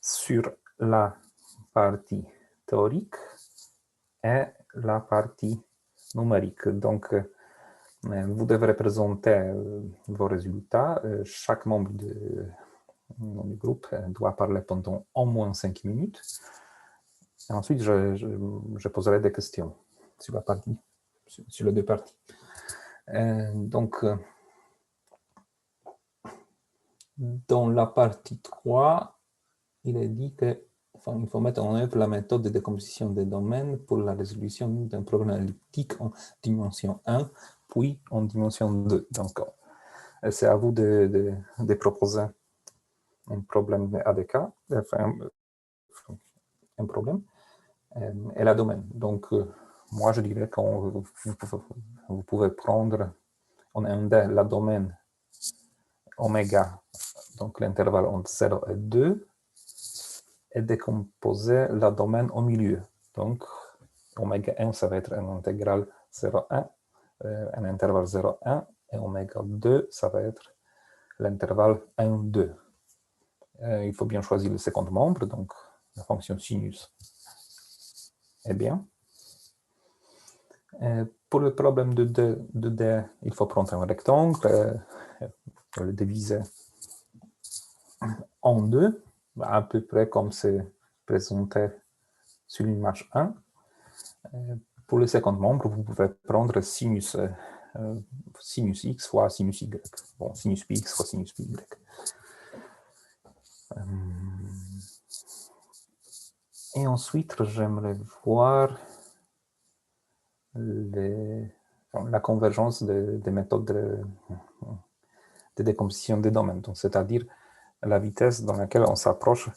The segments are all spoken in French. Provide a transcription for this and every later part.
sur la partie théorique et la partie numérique. Donc, vous devrez présenter vos résultats. Chaque membre du groupe doit parler pendant au moins 5 minutes. Et ensuite, je poserai des questions sur la partie, sur les deux parties. Donc, dans la partie 3, il est dit que il faut mettre en œuvre la méthode de décomposition des domaines pour la résolution d'un problème elliptique en dimension 1, puis en dimension 2. Donc, c'est à vous de proposer un problème ADK, un problème, et la domaine. Donc, moi, je dirais que vous pouvez prendre en 1D la domaine oméga, donc l'intervalle entre 0 et 2, et décomposer la domaine au milieu. Donc, oméga 1, ça va être un intégral 0,1, un intervalle 0,1, et oméga 2, ça va être l'intervalle 1, 2. Il faut bien choisir le second membre, donc la fonction sinus est bien. Pour le problème de D, il faut prendre un rectangle, le diviser en deux, à peu près comme c'est présenté sur l'image 1. Pour le second membre, vous pouvez prendre sinus x fois sinus y. Bon, sinus px fois sinus py. Et ensuite, j'aimerais voir la convergence des méthodes de décomposition des domaines, c'est-à-dire la vitesse dans laquelle on s'approche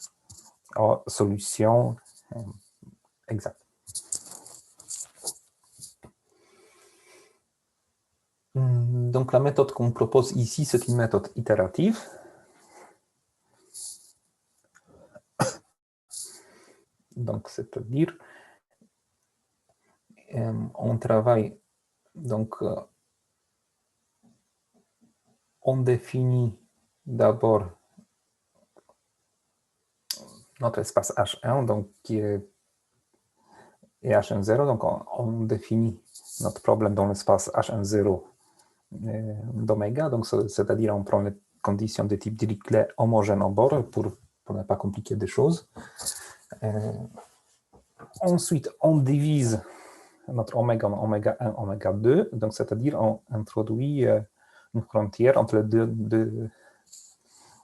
aux solutions exactes. Donc la méthode qu'on propose ici, c'est une méthode itérative. Donc, c'est-à-dire, on travaille, donc, on définit d'abord notre espace H1, donc, qui est H10, donc on définit notre problème dans l'espace H10 d'oméga, donc c'est-à-dire on prend les conditions de type Dirichlet homogène au bord pour ne pas compliquer des choses. Ensuite, on divise notre oméga en oméga 1, oméga 2, donc c'est-à-dire on introduit une frontière entre les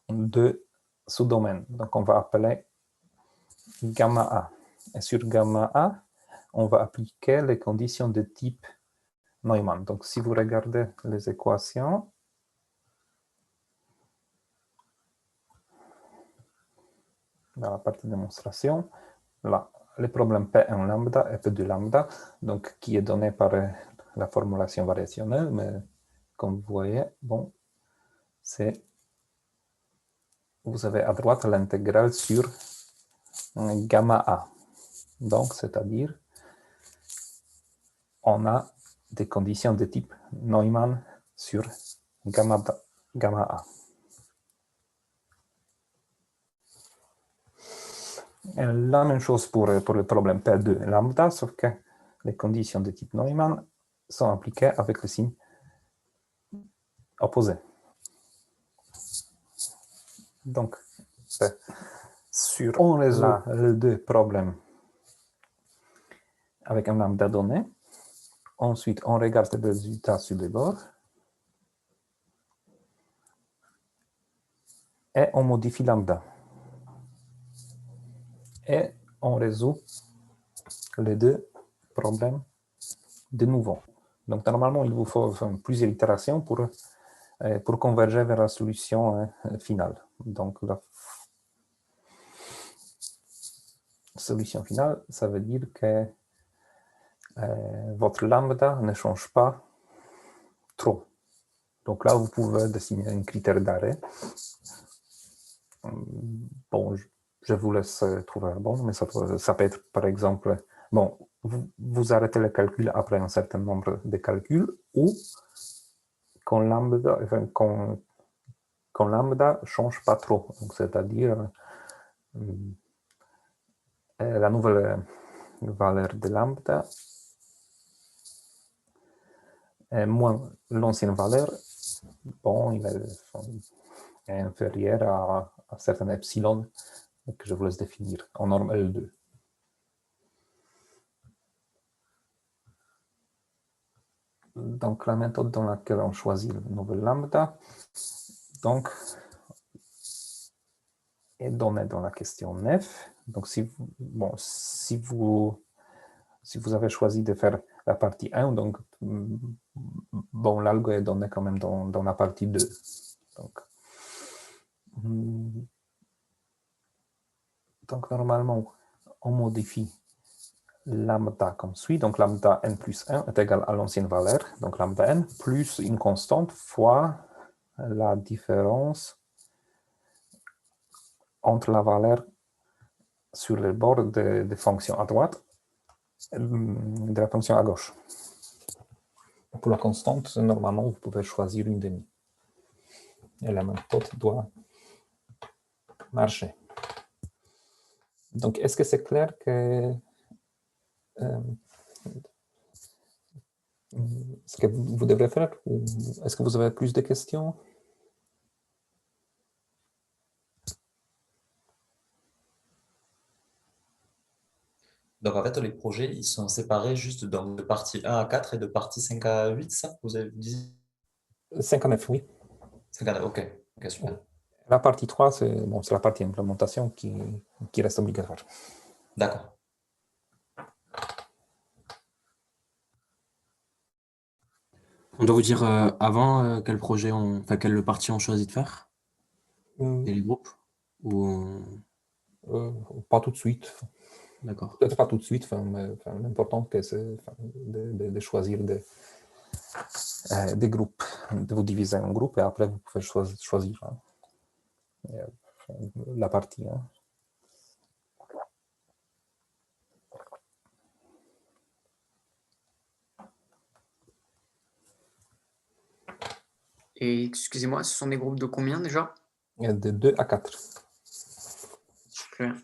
deux sous-domaines. Donc on va appeler gamma A. Et sur gamma A, on va appliquer les conditions de type Neumann. Donc si vous regardez les équations, dans la partie démonstration, là, le problème P1 lambda et P2 lambda, donc qui est donné par la formulation variationnelle, mais comme vous voyez, bon, c'est, vous avez à droite l'intégrale sur gamma A. Donc, c'est-à-dire, on a des conditions de type Neumann sur gamma A. Et la même chose pour le problème P2 lambda, sauf que les conditions de type Neumann sont appliquées avec le signe opposé. Donc, on résout les deux problèmes avec un lambda donné. Ensuite, on regarde les résultats sur les bords. Et on modifie lambda. Et on résout les deux problèmes de nouveau. Donc, normalement, il vous faut plusieurs itérations pour converger vers la solution finale. Donc, la solution finale, ça veut dire que votre lambda ne change pas trop. Donc là, vous pouvez dessiner un critère d'arrêt. Bon, je vous laisse trouver bon, mais ça peut être, par exemple, bon, vous arrêtez le calcul après un certain nombre de calculs, ou quand lambda change pas trop, c'est-à-dire la nouvelle valeur de lambda moins l'ancienne valeur, bon, il est inférieur à certain epsilon que je vous laisse définir en norme L2. Donc, la méthode dans laquelle on choisit le nouvel lambda donc, est donnée dans la question 9. Donc, si vous avez choisi de faire la partie 1, donc, bon, l'algo est donné quand même dans la partie 2. Donc, normalement, on modifie lambda comme suit. Donc, lambda n plus 1 est égal à l'ancienne valeur, donc lambda n, plus une constante fois la différence entre la valeur sur le bord de fonction à droite et de la fonction à gauche. Pour la constante, normalement, vous pouvez choisir une demi. Et la méthode doit marcher. Donc, est-ce que c'est clair que ce que vous devrez faire? Est-ce que vous avez plus de questions? Donc, en fait, les projets, ils sont séparés juste de partie 1 à 4 et de partie 5 à 8, ça? Vous avez dit 5 à 9, oui. 5 à 9, ok, super. La partie 3, c'est la partie implémentation qui reste obligatoire. D'accord. On doit vous dire avant quel projet, quelle partie on choisit de faire? Et les groupes? Ou pas tout de suite. D'accord. Peut-être pas tout de suite, mais l'important c'est de choisir des groupes, de vous diviser en groupes et après vous pouvez choisir la partie. Et excusez-moi, ce sont des groupes de combien déjà? De 2 à 4. Super.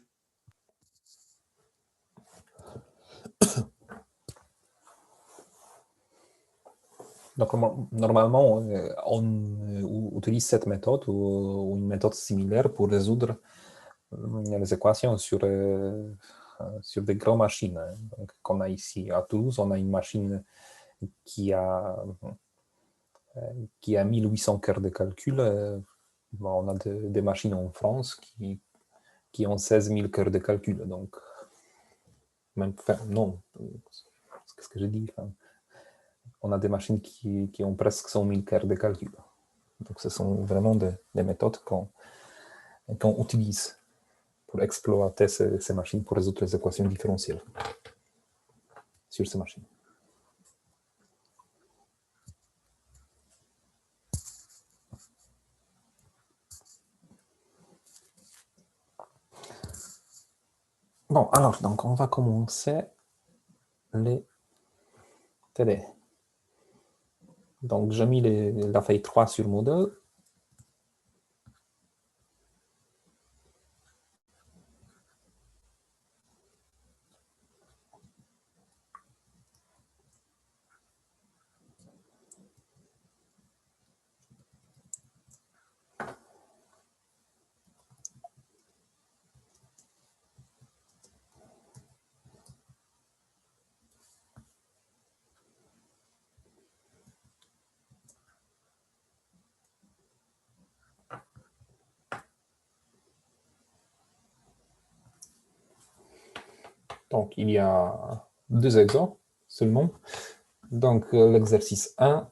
Donc, normalement, on utilise cette méthode ou une méthode similaire pour résoudre les équations sur des grandes machines. Donc, qu'on a ici à Toulouse, on a une machine qui a 1800 cœurs de calcul. On a des machines en France qui ont 16 000 cœurs de calcul. Donc, non, qu'est-ce que je dis? On a des machines qui ont presque 100 000 cœurs de calcul. Donc, ce sont vraiment des méthodes qu'on utilise pour exploiter ces machines, pour résoudre les équations différentielles sur ces machines. Bon, alors, donc, on va commencer les TD. Donc, j'ai mis la feuille 3 sur Moodle. Donc, il y a 2 exemples seulement. Donc, l'exercice 1,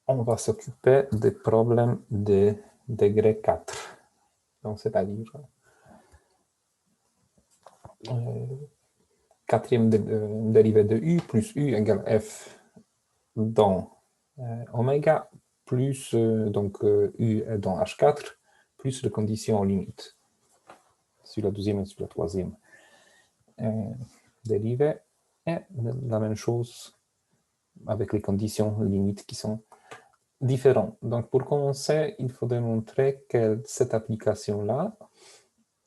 on va s'occuper des problèmes de degré 4. Donc, c'est-à-dire quatrième dérivée de u plus u égale f dans oméga plus donc u est dans h4 plus les conditions limites sur la deuxième et sur la troisième dérivée, et la même chose avec les conditions limites qui sont différent. Donc, pour commencer, il faut démontrer que cette application-là,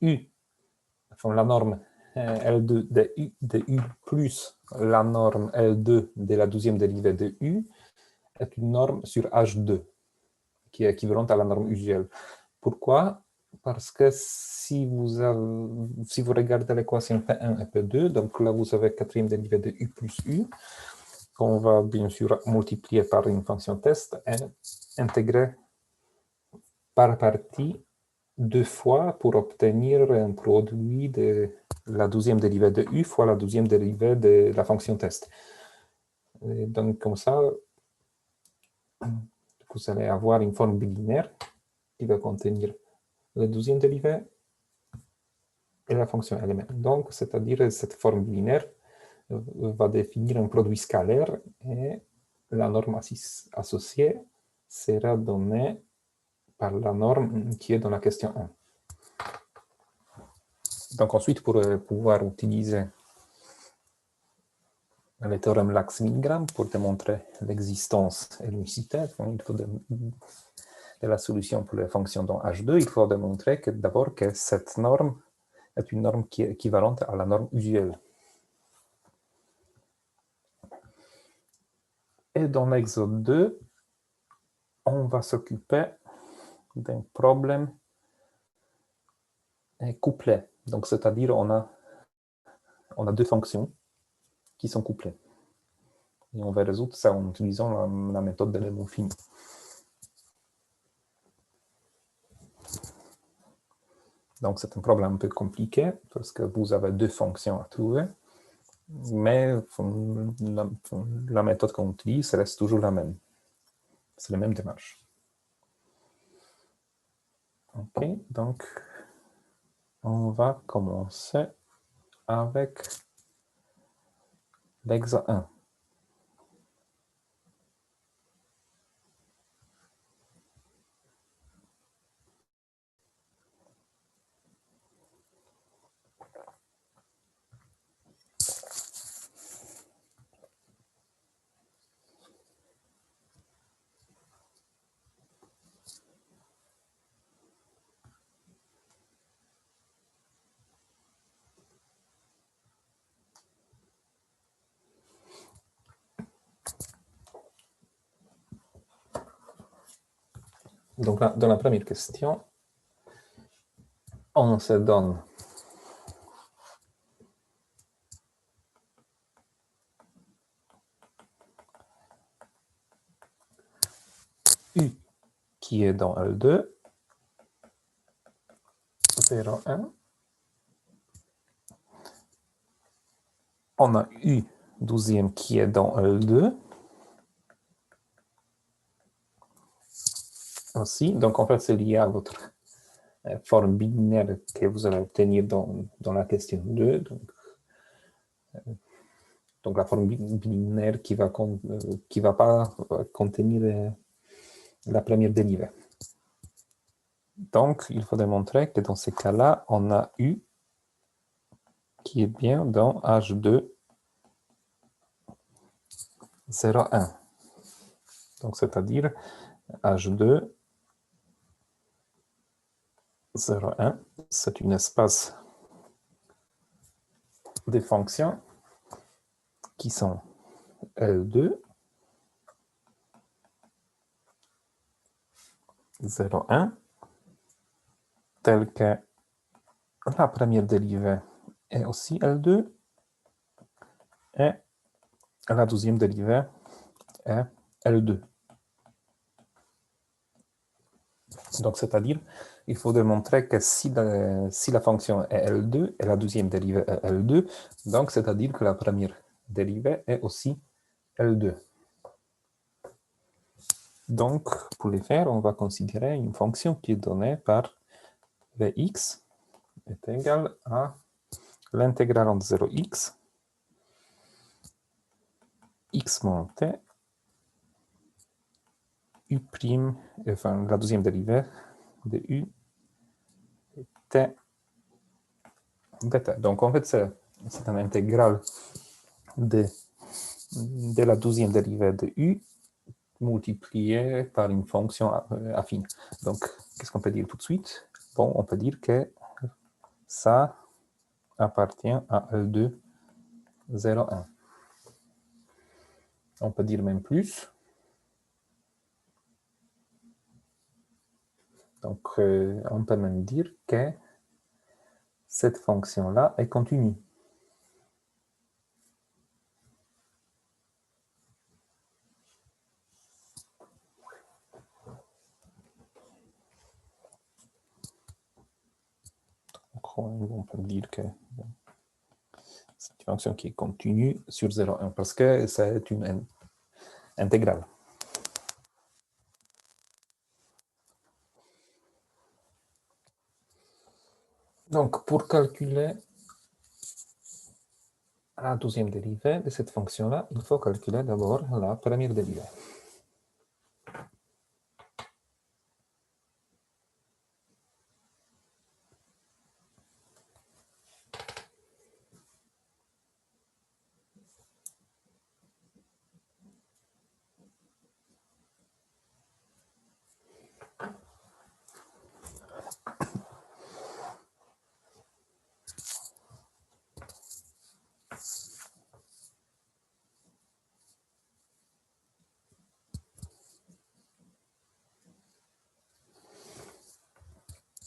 U, enfin, la norme L2 de U plus la norme L2 de la 12e dérivée de U est une norme sur H2, qui est équivalente à la norme usuelle. Pourquoi? Parce que si vous regardez l'équation P1 et P2, donc là vous avez quatrième dérivée de U plus U, qu'on va bien sûr multiplier par une fonction test et intégrer par partie 2 fois pour obtenir un produit de la 12e dérivée de U fois la 12e dérivée de la fonction test. Et donc comme ça, vous allez avoir une forme binaire qui va contenir la 12e dérivée et la fonction élément. Donc, c'est-à-dire cette forme binaire va définir un produit scalaire et la norme associée sera donnée par la norme qui est dans la question 1. Donc ensuite, pour pouvoir utiliser le théorème Lax-Milgram pour démontrer l'existence et l'unicité, il faut de la solution pour les fonctions dans H2, il faut démontrer que d'abord que cette norme est une norme qui est équivalente à la norme usuelle. Et dans l'exode 2, on va s'occuper d'un problème couplé. Donc, c'est-à-dire on a deux fonctions qui sont couplées. Et on va résoudre ça en utilisant la méthode d'éléments finis. Donc, c'est un problème un peu compliqué parce que vous avez deux fonctions à trouver, mais la méthode qu'on utilise reste toujours la même. C'est la même démarche. OK, donc on va commencer avec l'exemple 1. Donc, là, dans la première question, on se donne U qui est dans L2, 0, 1. On a U 12e qui est dans L2. Aussi. Donc, en fait, c'est lié à votre forme binaire que vous allez obtenir dans la question 2. Donc la forme binaire qui va pas contenir la première dérivée. Donc, il faut démontrer que dans ces cas-là, on a U qui est bien dans H2 0, 1. Donc, c'est-à-dire H2 0, 1, c'est un espace des fonctions qui sont L2 0, 1, tel que la première dérivée est aussi L2 et la deuxième dérivée est L2. Donc, c'est-à-dire, il faut démontrer que si la fonction est L2 et la deuxième dérivée est L2, donc c'est-à-dire que la première dérivée est aussi L2. Donc, pour le faire, on va considérer une fonction qui est donnée par Vx est égal à l'intégrale entre 0x, x moins t, u', enfin la deuxième dérivée de u, t, dt. Donc en fait, c'est une intégrale de la deuxième dérivée de u multiplié par une fonction affine. Donc, qu'est-ce qu'on peut dire tout de suite? Bon, on peut dire que ça appartient à L2, 0, 1. On peut dire même plus. Donc, on peut même dire que cette fonction-là est continue. Donc, on peut dire que c'est une fonction qui est continue sur 0,1 parce que c'est une intégrale. Donc, pour calculer la deuxième dérivée de cette fonction-là, il faut calculer d'abord la première dérivée.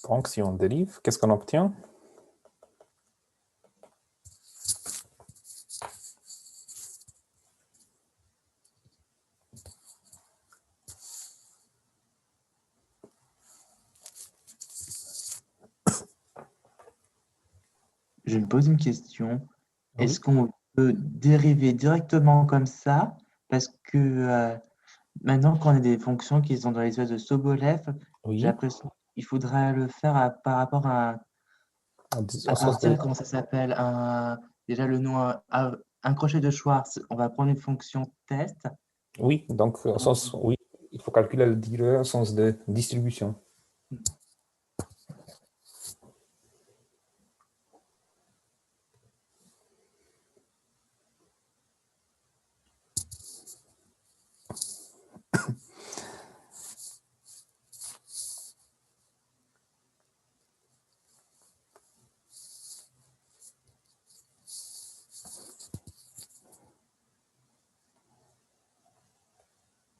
Donc, si on dérive, qu'est-ce qu'on obtient? Je me pose une question. Oui. Est-ce qu'on peut dériver directement comme ça? Parce que maintenant qu'on a des fonctions qui sont dans l'espèce de Sobolev, Oui, j'ai l'impression qu'il faudrait le faire par rapport à en sens de... comment ça s'appelle? Déjà le nom, un crochet de Schwartz. On va prendre une fonction test. Oui, donc au sens, oui, il faut calculer le dérivée au sens de distribution.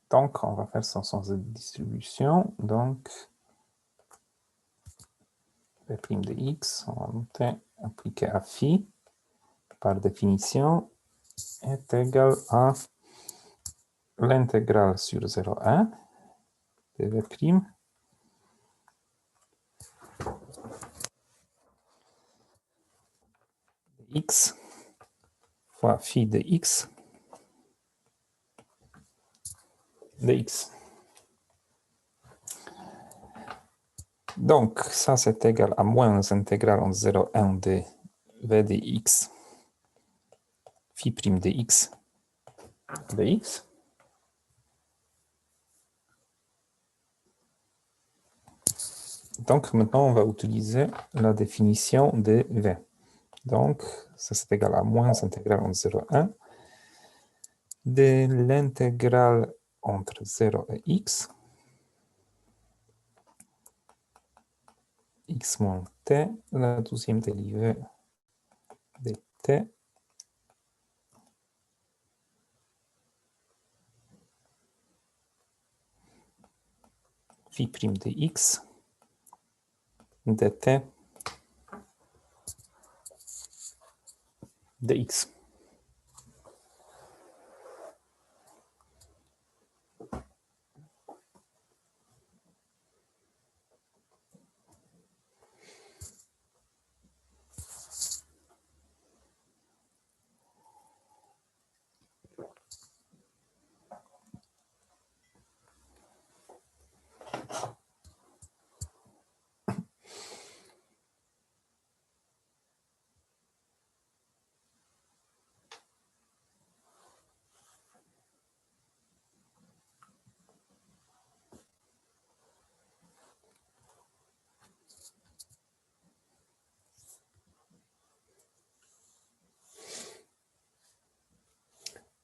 Donc, on va faire son sens de distribution. Donc, P' de x, on va monter, appliquer à phi, par définition, est égal à l'intégrale sur 0,1 de V', x fois phi de x de x. Donc, ça c'est égal à moins l'intégrale en 0,1 de v de x phi' de x de x. Donc, maintenant, on va utiliser la définition de v. Donc, ça c'est égal à moins l'intégrale en 0,1 de l'intégrale entre 0 et x moins t, la deuxième dérivée de t, phi' de x dt de x.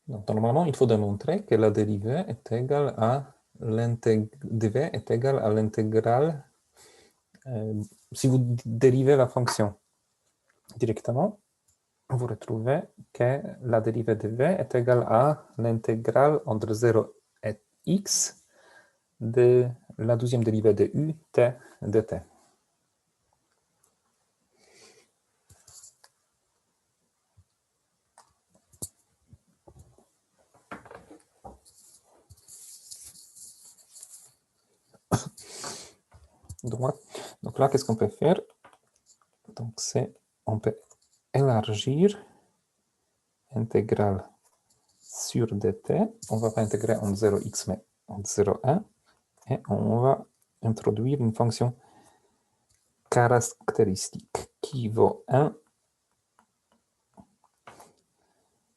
Donc, normalement, il faut démontrer que la dérivée est égale à dv est égal à l'intégrale. Si vous dérivez la fonction directement, vous retrouvez que la dérivée de v est égale à l'intégrale entre 0 et x de la deuxième dérivée de u t dt. Donc là, qu'est-ce qu'on peut faire? Donc on peut élargir intégrale sur dt. On ne va pas intégrer en 0x, mais en 0,1. Et on va introduire une fonction caractéristique qui vaut 1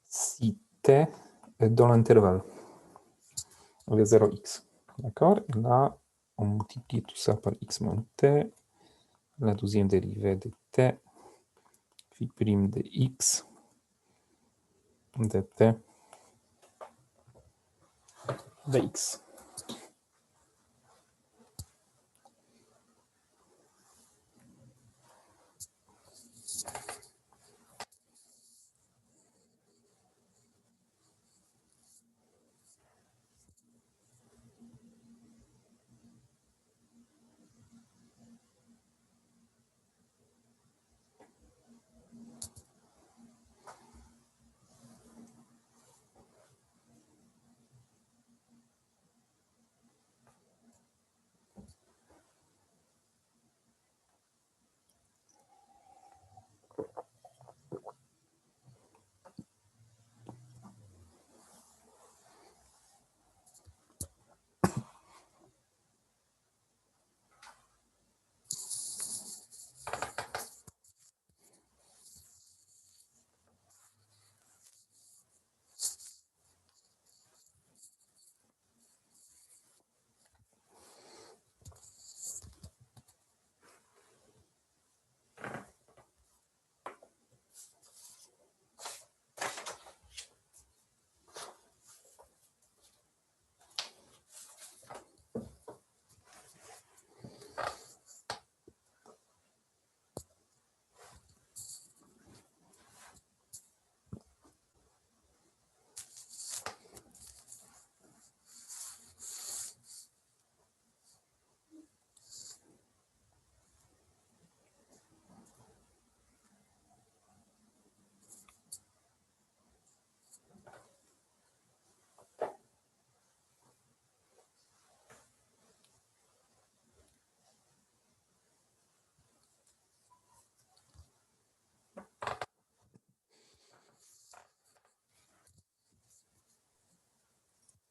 si t est dans l'intervalle, le 0x. D'accord? Et là, on multiplie tout ça par x moins t, la deuxième dérivée de t, phi prime de x, de t, de x.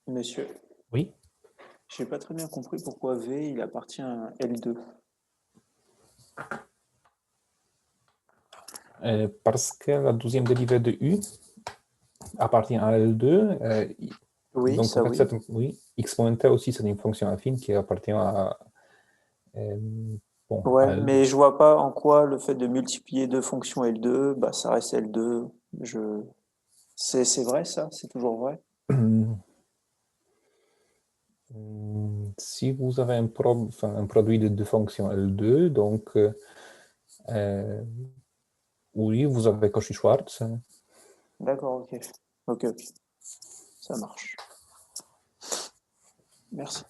Monsieur, Oui. je n'ai pas très bien compris pourquoi V il appartient à L2. Parce que la deuxième dérivée de u appartient à L2. Oui, Donc, ça en fait, oui. oui, x moins t aussi, c'est une fonction affine qui appartient à, bon, à Ouais, L2. mais je vois pas en quoi le fait de multiplier deux fonctions L2, bah ça reste L2. Je... C'est vrai ça? C'est toujours vrai? Si vous avez un produit de deux fonctions L2, donc oui, vous avez Cauchy-Schwarz. D'accord, ok. Ok, ok. Ça marche. Merci.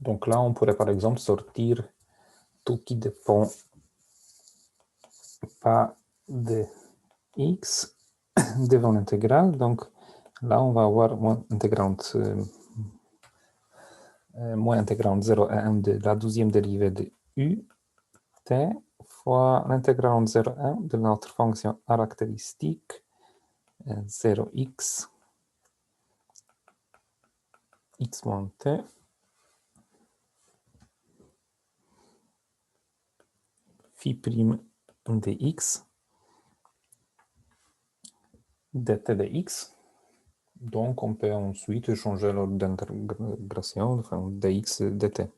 Donc là, on pourrait par exemple sortir tout qui dépend pas de x devant l'intégrale. Donc là, on va avoir moins intégrante 0 à 1 de la 12e dérivée de u t fois l'intégrante 0 à 1 de notre fonction caractéristique 0x x moins t phi prime dx dt de x. Donc, on peut ensuite changer l'ordre d'intégration, enfin, dx dt.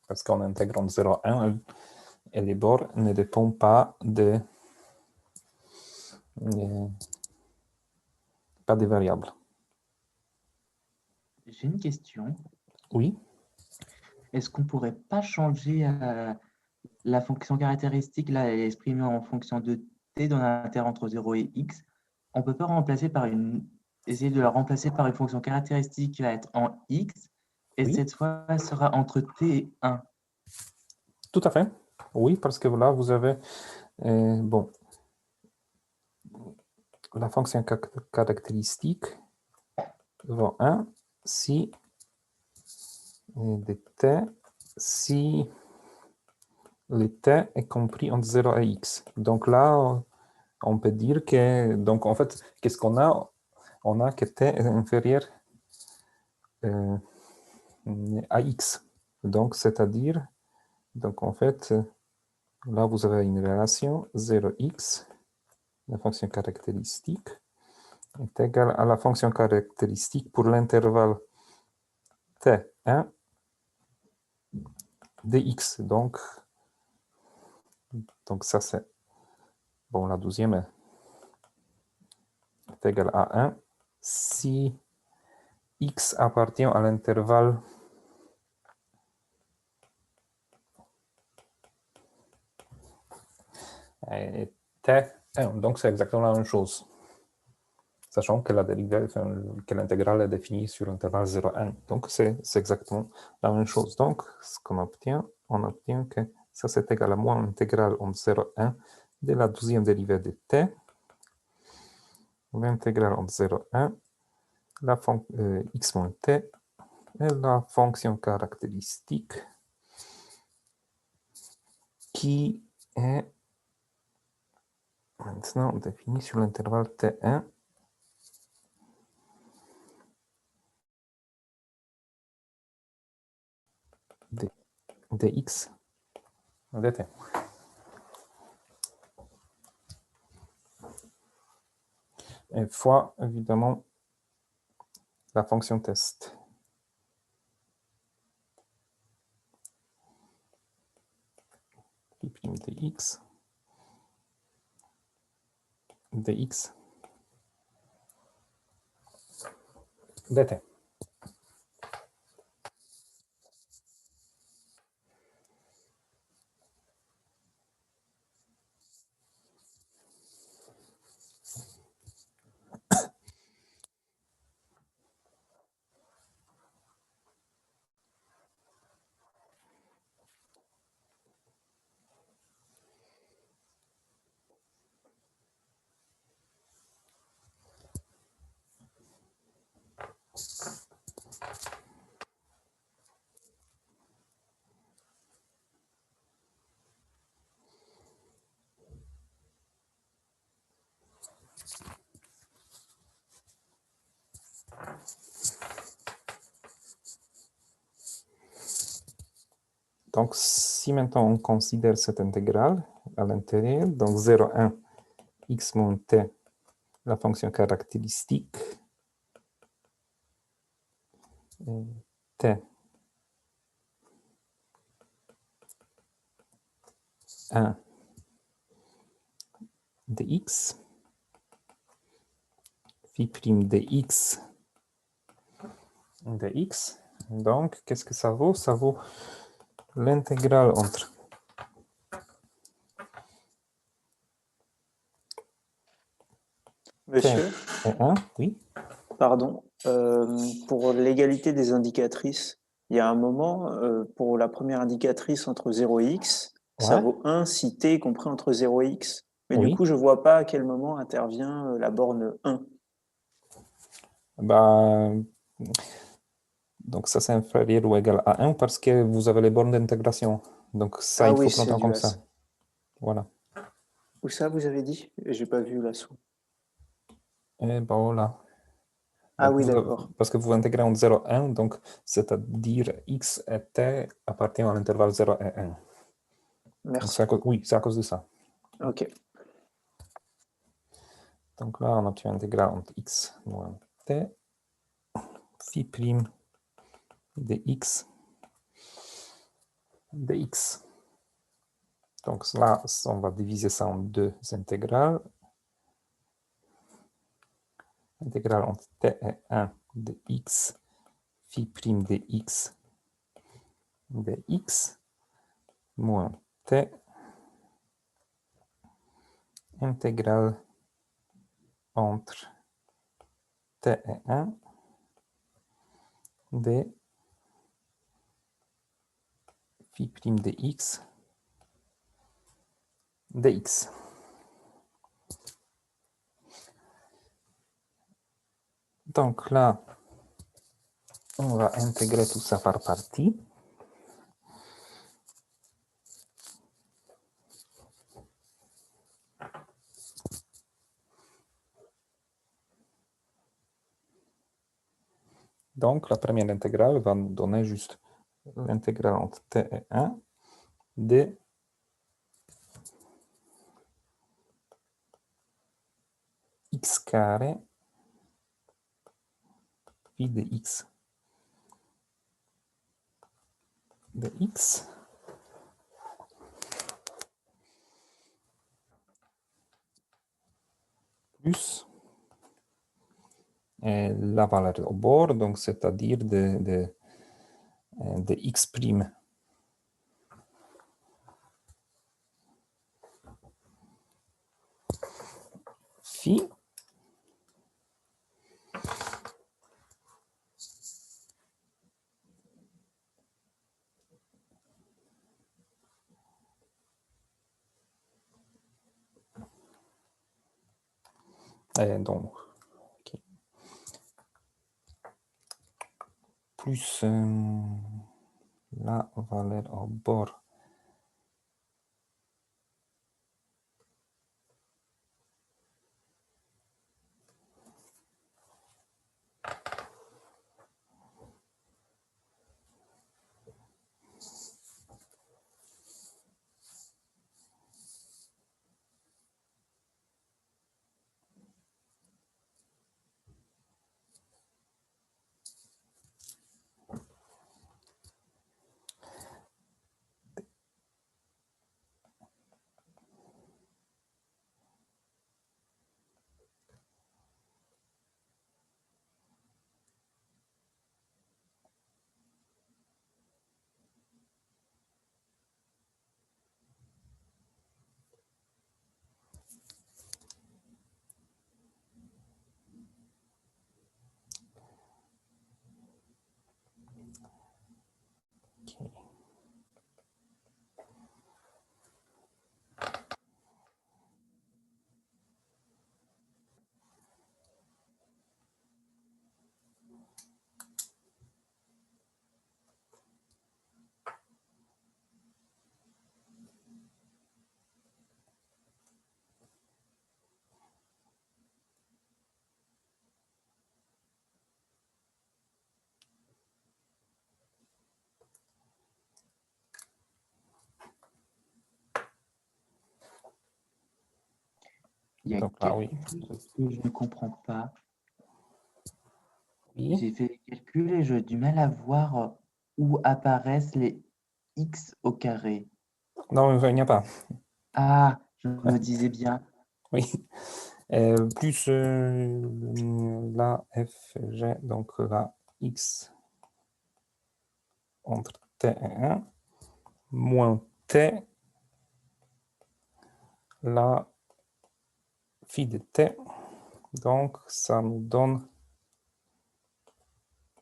Parce qu'en intégrant 0 à 1, et les bords ne dépendent pas pas des variables. J'ai une question. Oui, Est-ce qu'on ne pourrait pas changer la fonction caractéristique, là, elle est exprimée en fonction de t dans l'intervalle entre 0 et x. On ne peut pas essayer de la remplacer par une fonction caractéristique qui va être en x, et Oui. cette fois, elle sera entre t et 1. tout à fait. Oui, parce que là, vous avez bon, la fonction caractéristique vaut 1 si de t, si le t est compris entre 0 et x. Donc là, on peut dire que, donc en fait, qu'est-ce qu'on a? On a que t est inférieur à x. Donc, c'est-à-dire, donc en fait, là, vous avez une relation 0x, la fonction caractéristique, est égale à la fonction caractéristique pour l'intervalle t1 dx. Donc ça, c'est, bon, la 12e est égale à 1 si x appartient à l'intervalle t1. Donc, c'est exactement la même chose. Sachant que la dérivée, que l'intégrale est définie sur l'intervalle 0, 1. Donc, c'est exactement la même chose. Donc, ce qu'on obtient, on obtient que ça, c'est égal à moins l'intégrale entre 0, 1 de la 12e dérivée de t, l'intégrale entre 0, 1, la x moins t, et la fonction caractéristique qui est maintenant définie sur l'intervalle t1 dx dt. Et fois, évidemment, la fonction test. Phi' dx dx dt. Donc, si maintenant on considère cette intégrale à l'intérieur, donc 0, 1, x moins t, la fonction caractéristique, t 1 dx, phi prime dx dx. Donc, qu'est-ce que ça vaut? Ça vaut l'intégrale entre Monsieur, t et 1, oui. pardon, pour l'égalité des indicatrices, il y a un moment, pour la première indicatrice entre 0 et x, ça Ouais. vaut 1 si t est compris entre 0 et x. Mais du Oui. coup, je ne vois pas à quel moment intervient la borne 1. Ben, donc ça, c'est inférieur ou égal à 1 parce que vous avez les bornes d'intégration. Donc ça, Ah il faut oui, c'est prendre dû comme à ça. ça. Voilà. Où ça, vous avez dit? J'ai pas vu là sous. Et ben voilà. Ah Donc, oui, d'accord. parce que vous intégrez entre 0 et 1, donc c'est-à-dire x et t appartiennent à l'intervalle 0 et 1. Donc Merci. oui, c'est à cause de ça. Ok. Donc là, on obtient l'intégrale entre x moins t, phi prime de x dx. Donc là, on va diviser ça en deux intégrales. Intégrale entre t et 1 de x, phi prime de x dx, moins t, intégrale entre t et 1 de phi prime de x dx. Donc là, on va intégrer tout ça par partie. Donc la première intégrale va nous donner juste l'intégrale entre t et 1 de x carré phi de x de x plus la valeur au bord, donc c'est-à-dire de x prime phi donc okay. Plus la valeur au bord okay. Il y a Donc là, oui. quelque chose que je ne comprends pas. Oui. J'ai fait les calculs et j'ai du mal à voir où apparaissent les x au carré. Non, il n'y a pas. Ah, je me disais bien. Oui. Plus la f, g, donc la x entre t et 1, moins t, la phi de t. Donc, ça nous donne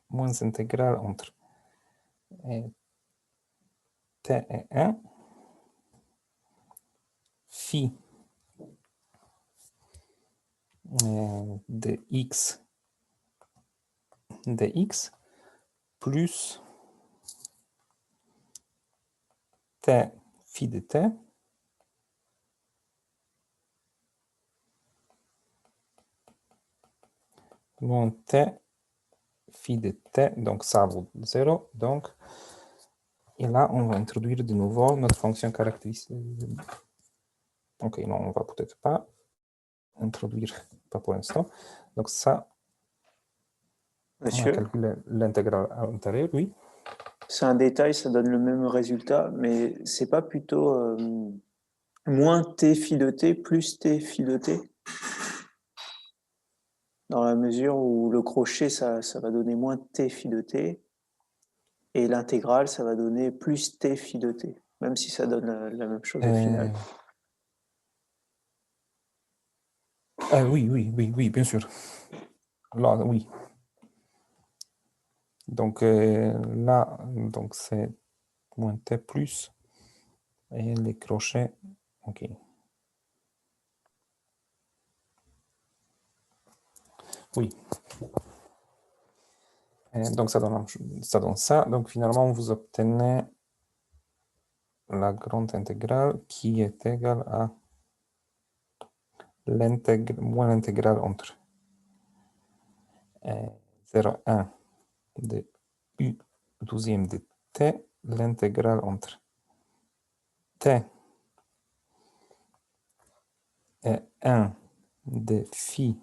moins intégrale entre Et t est 1. Phi de x dx plus t phi de t moins t phi de t, donc ça vaut 0. Donc, et là, on va introduire de nouveau notre fonction caractéristique. Ok, non, on va peut-être pas introduire, pas pour l'instant. Donc ça, on va Monsieur, calculer l'intégrale à l'intérieur, oui. c'est un détail, ça donne le même résultat, mais c'est pas plutôt moins t phi de t plus t phi de t? Dans la mesure où le crochet, ça va donner moins t phi de t, et l'intégrale, ça va donner plus t phi de t, même si ça donne la même chose au final. Oui, bien sûr. Là, oui. Donc là, donc c'est moins t plus, et les crochets, ok. Oui. Et donc ça donne ça. Donc finalement, vous obtenez la grande intégrale qui est égale à moins l'intégrale entre 0,1 de u douzième de t, l'intégrale entre t et 1 de phi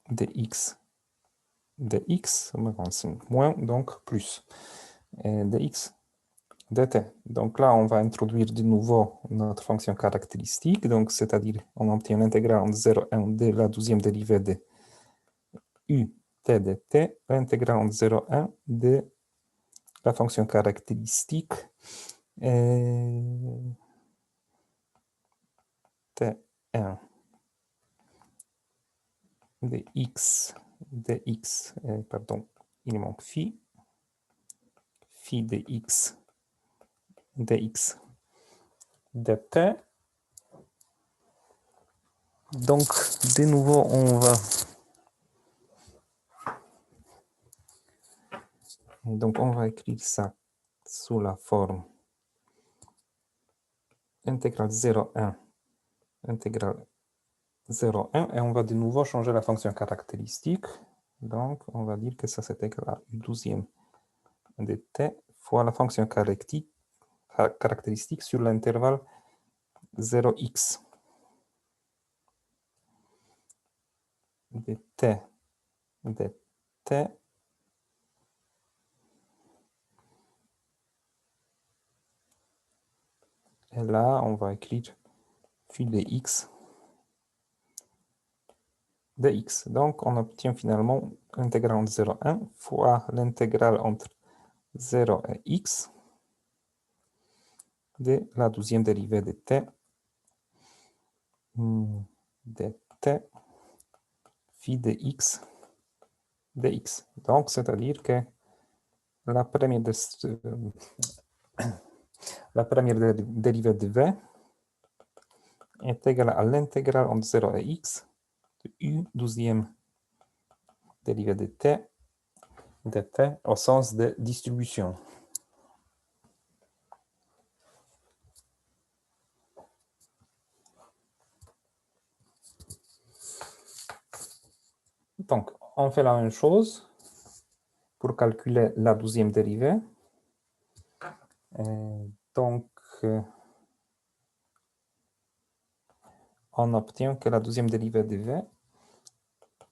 de x moins, donc plus, de x dt. Donc là, on va introduire de nouveau notre fonction caractéristique, donc c'est-à-dire on obtient l'intégrale entre 0 et 1 de la douzième dérivée de u t de t, l'intégrale entre 0 et 1 de la fonction caractéristique t1 de x dx, pardon, il manque phi de x dx dt. Donc, de nouveau, on va écrire ça sous la forme intégrale 0,1, intégrale 0,1, et on va de nouveau changer la fonction caractéristique. Donc, on va dire que ça, c'est égal à u douzième de t fois la fonction caractéristique sur l'intervalle 0x de t de t et là, on va écrire phi de x de x. Donc, on obtient finalement l'intégrale entre 0 et 1 fois l'intégrale entre 0 et x de la douzième dérivée de t phi de x dx. Donc, c'est-à-dire que la première, dérivée de v est égale à l'intégrale entre 0 et x de u douzième dérivée de t au sens de distribution. Donc, on fait la même chose pour calculer la douzième dérivée. Donc, on obtient que la douzième dérivée de v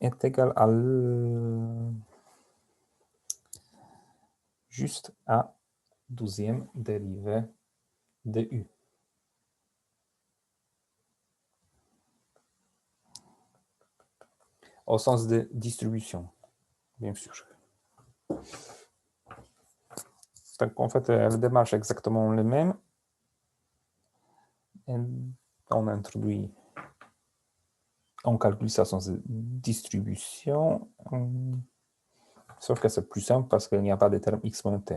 est égale à juste à douzième dérivée de u. Au sens de distribution, bien sûr. Donc, en fait, la démarche est exactement la même. Et on introduit, on calcule ça au sens de distribution. Sauf que c'est plus simple parce qu'il n'y a pas de terme x moins t.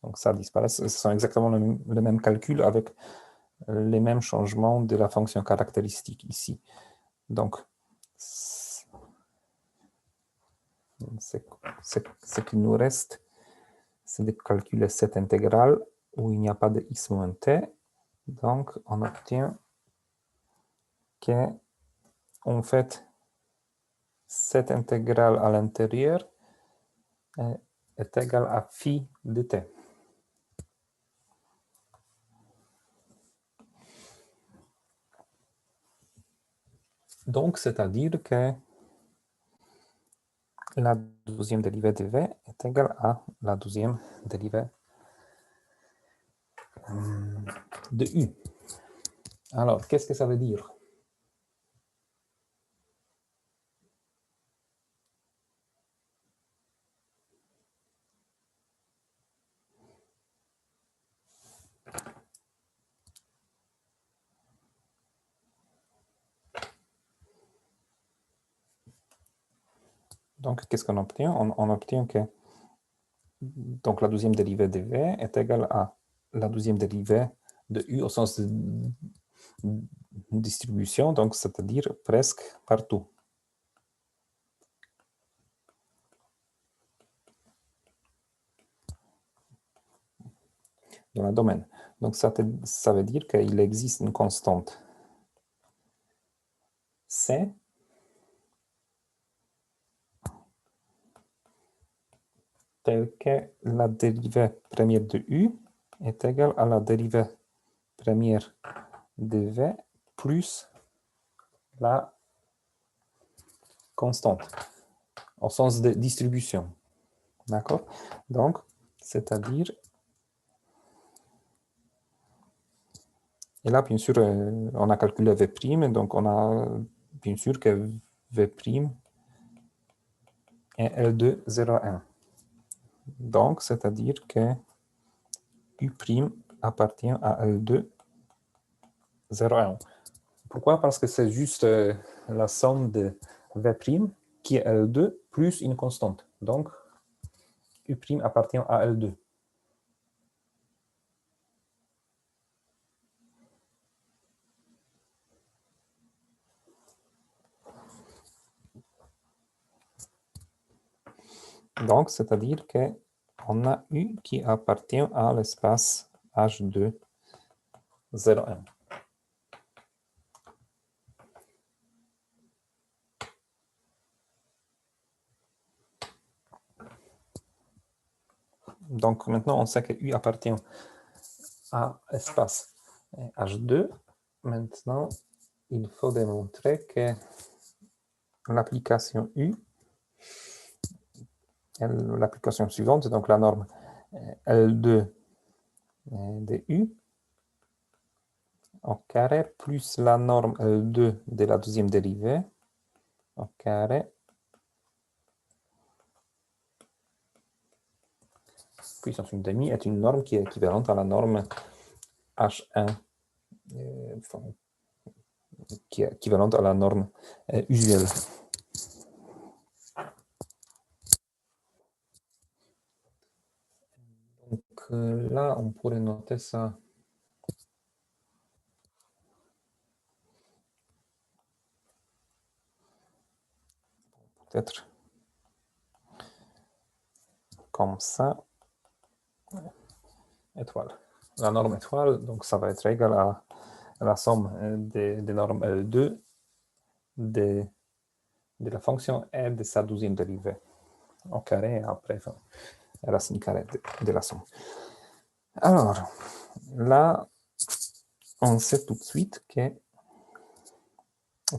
Donc ça disparaît. Ce sont exactement le même calcul avec les mêmes changements de la fonction caractéristique ici. Donc, ce qu'il nous reste, c'est de calculer cette intégrale où il n'y a pas de x moins t. Donc, on obtient que, en fait, cette intégrale à l'intérieur est égale à phi de t. Donc, c'est-à-dire que la deuxième dérivée de v est égale à la deuxième dérivée de u. Alors, qu'est-ce que ça veut dire? Donc, qu'est-ce qu'on obtient? On obtient que donc, la deuxième dérivée de v est égale à la deuxième dérivée de u au sens de distribution, donc c'est-à-dire presque partout. Dans le domaine. Donc, ça veut dire qu'il existe une constante C telle que la dérivée première de U est égale à la dérivée première de V plus la constante, au sens de distribution. D'accord? Donc, c'est-à-dire... Et là, bien sûr, on a calculé V', donc on a bien sûr que V' est L2, 0, 1. Donc, c'est-à-dire que U' appartient à L2, 0, 1. Pourquoi? Parce que c'est juste la somme de V' qui est L2 plus une constante. Donc, U' appartient à L2. Donc, c'est-à-dire qu'on a U qui appartient à l'espace H2, 0, 1. Donc, maintenant, on sait que U appartient à l'espace H2. Maintenant, il faut démontrer que l'application U, l'application suivante, donc la norme L2 de U au carré plus la norme L2 de la deuxième dérivée au carré puissance 1/2 est une norme qui est équivalente à la norme H1 qui est équivalente à la norme usuelle. Donc là, on pourrait noter ça peut-être comme ça. Étoile. La norme étoile, donc ça va être égal à la somme des normes L2 de la fonction R de sa deuxième dérivée au carré et après racine carrée de la somme. Alors, là, on sait tout de suite que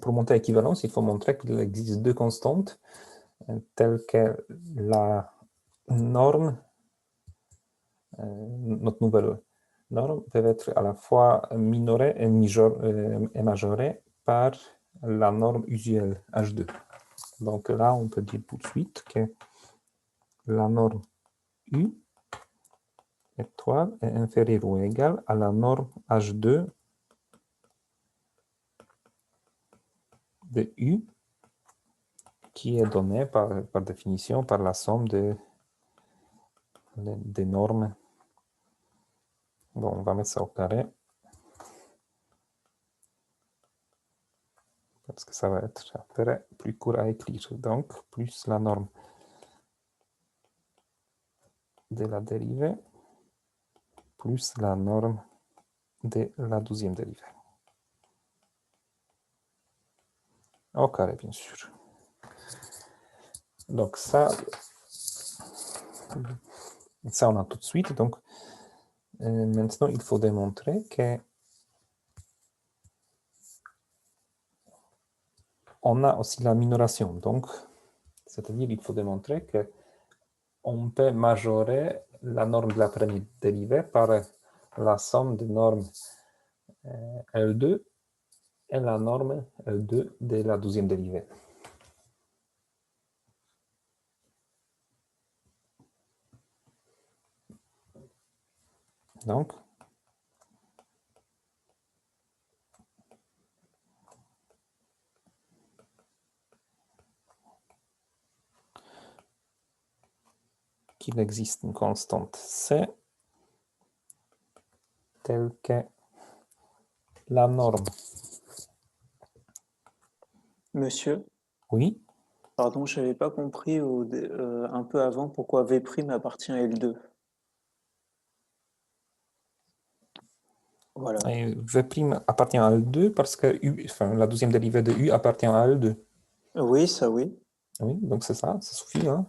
pour montrer l'équivalence, il faut montrer qu'il existe deux constantes telles que la norme, notre nouvelle norme, peut être à la fois minorée et majorée par la norme usuelle H2. Donc là, on peut dire tout de suite que la norme U étoile est inférieure ou égale à la norme H2 de U qui est donné par définition par la somme des normes. Bon, on va mettre ça au carré. Parce que ça va être après plus court à écrire. Donc, plus la norme de la dérivée, plus la norme de la 12e dérivée. Au carré, bien sûr. Donc, ça on a tout de suite. Donc, maintenant, il faut démontrer que on a aussi la minoration. Donc, c'est-à-dire il faut démontrer que on peut majorer la norme de la première dérivée par la somme des normes L2 et la norme L2 de la 12e dérivée. Donc, qu'il existe une constante C telle que la norme. Monsieur, Oui, pardon, je n'avais pas compris un peu avant pourquoi V' appartient à L2. Voilà. et V' appartient à L2 parce que U, enfin, la 12e dérivée de U appartient à L2. Oui, ça oui. Oui, donc c'est ça suffit. Hein.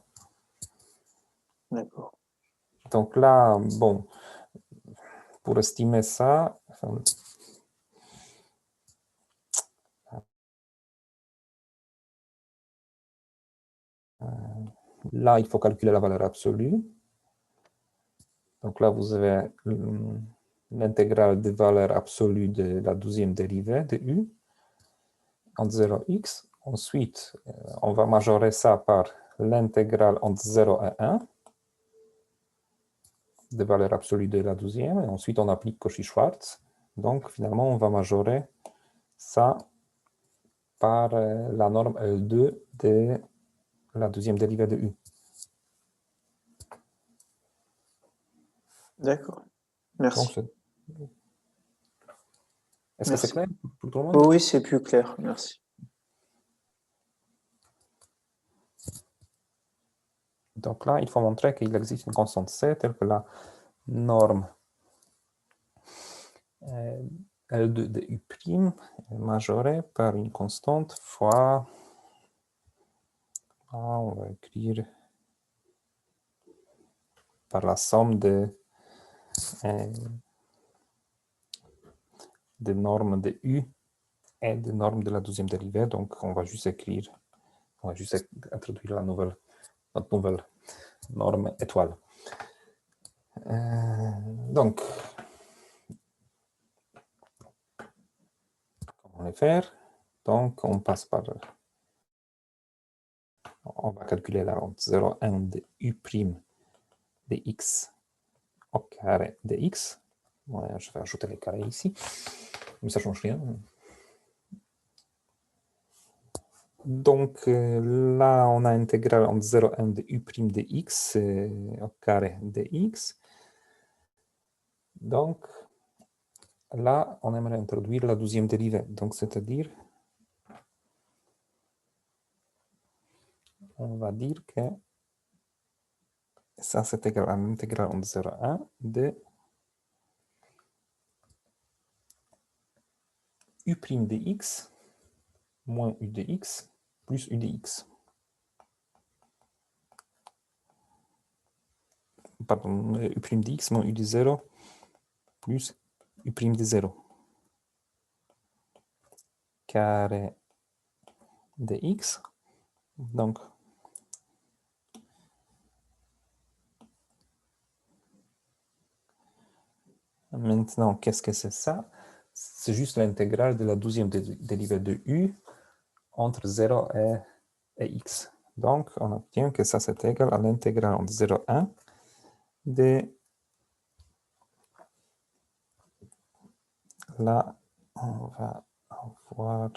D'accord. Donc là, bon, pour estimer ça, enfin, là, il faut calculer la valeur absolue. Donc là, vous avez l'intégrale des valeurs absolues de la 12e dérivée de U entre 0x. Ensuite, on va majorer ça par l'intégrale entre 0 et 1 des valeurs absolues de la 12e. Et ensuite, on applique Cauchy-Schwarz. Donc, finalement, on va majorer ça par la norme L2 de la 12e dérivée de U. D'accord. Donc, Merci. est-ce que c'est Merci. clair pour tout le monde? Oh, oui, c'est plus clair. Merci. Donc là, il faut montrer qu'il existe une constante C telle que la norme L2 de U' est majorée par une constante fois, on va écrire par la somme des normes de U et des normes de la 12e dérivée. Donc on va juste écrire, on va juste introduire notre nouvelle norme étoile. Donc, comment le faire? Donc, on passe par... On va calculer la rente 0,1 de U' de x au carré de x. Ouais, je vais ajouter les carrés ici, mais ça ne change rien. Donc là, on a intégrale entre 0,1 de U' de x au carré de x. Donc, là, on aimerait introduire la 12e dérivée. Donc, c'est-à-dire, on va dire que ça, c'est égal à l'intégrale entre 0,1 de U' de x moins U de x plus U de x. Pardon, U' de x moins U de 0 plus U' de 0. Carré de x. Donc, maintenant, qu'est-ce que c'est ça? C'est juste l'intégrale de la 12e dérivée de u entre 0 et x. Donc, on obtient que ça, c'est égal à l'intégrale entre 0 et 1 de... Là, on va avoir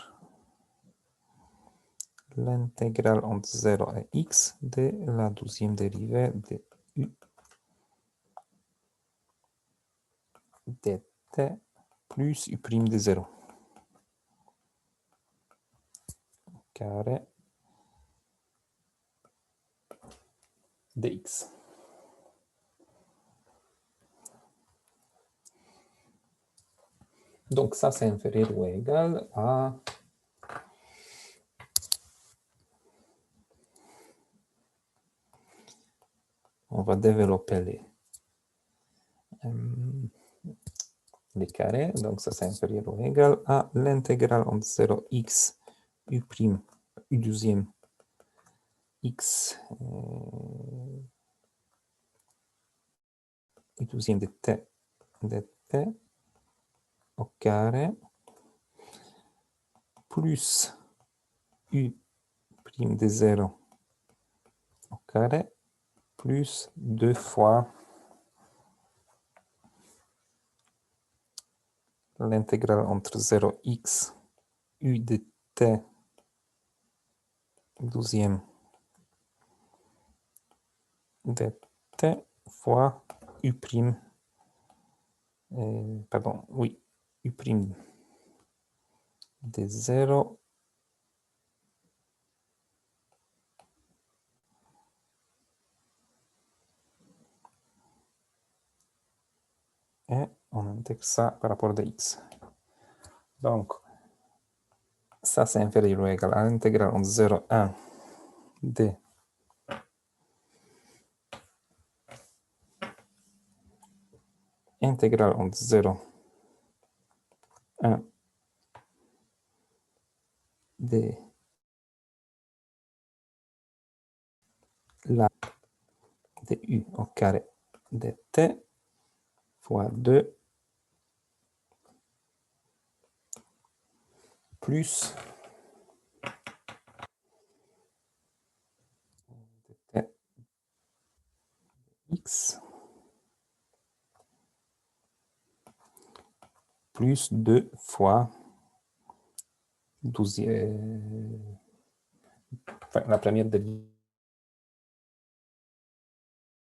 l'intégrale entre 0 et x de la 12e dérivée de u dt plus u' de 0 carré dx. Donc ça, c'est inférieur ou égal à on va développer les carrés. Donc ça, c'est inférieur ou égal à l'intégrale entre 0 x u', u 12e x u 12e de t au carré plus u' de 0 au carré plus 2 fois l'intégrale entre 0 x u de t 12e de t fois u', pardon, oui, u' de 0 et on intègre ça par rapport à x. Donc, ça c'est inférieur ou égal à l'intégrale entre 0 et 1 de intégrale entre 0 et 1 de la de u au carré de t fois 2 plus de t x plus 2 fois 12, enfin, la première dérivée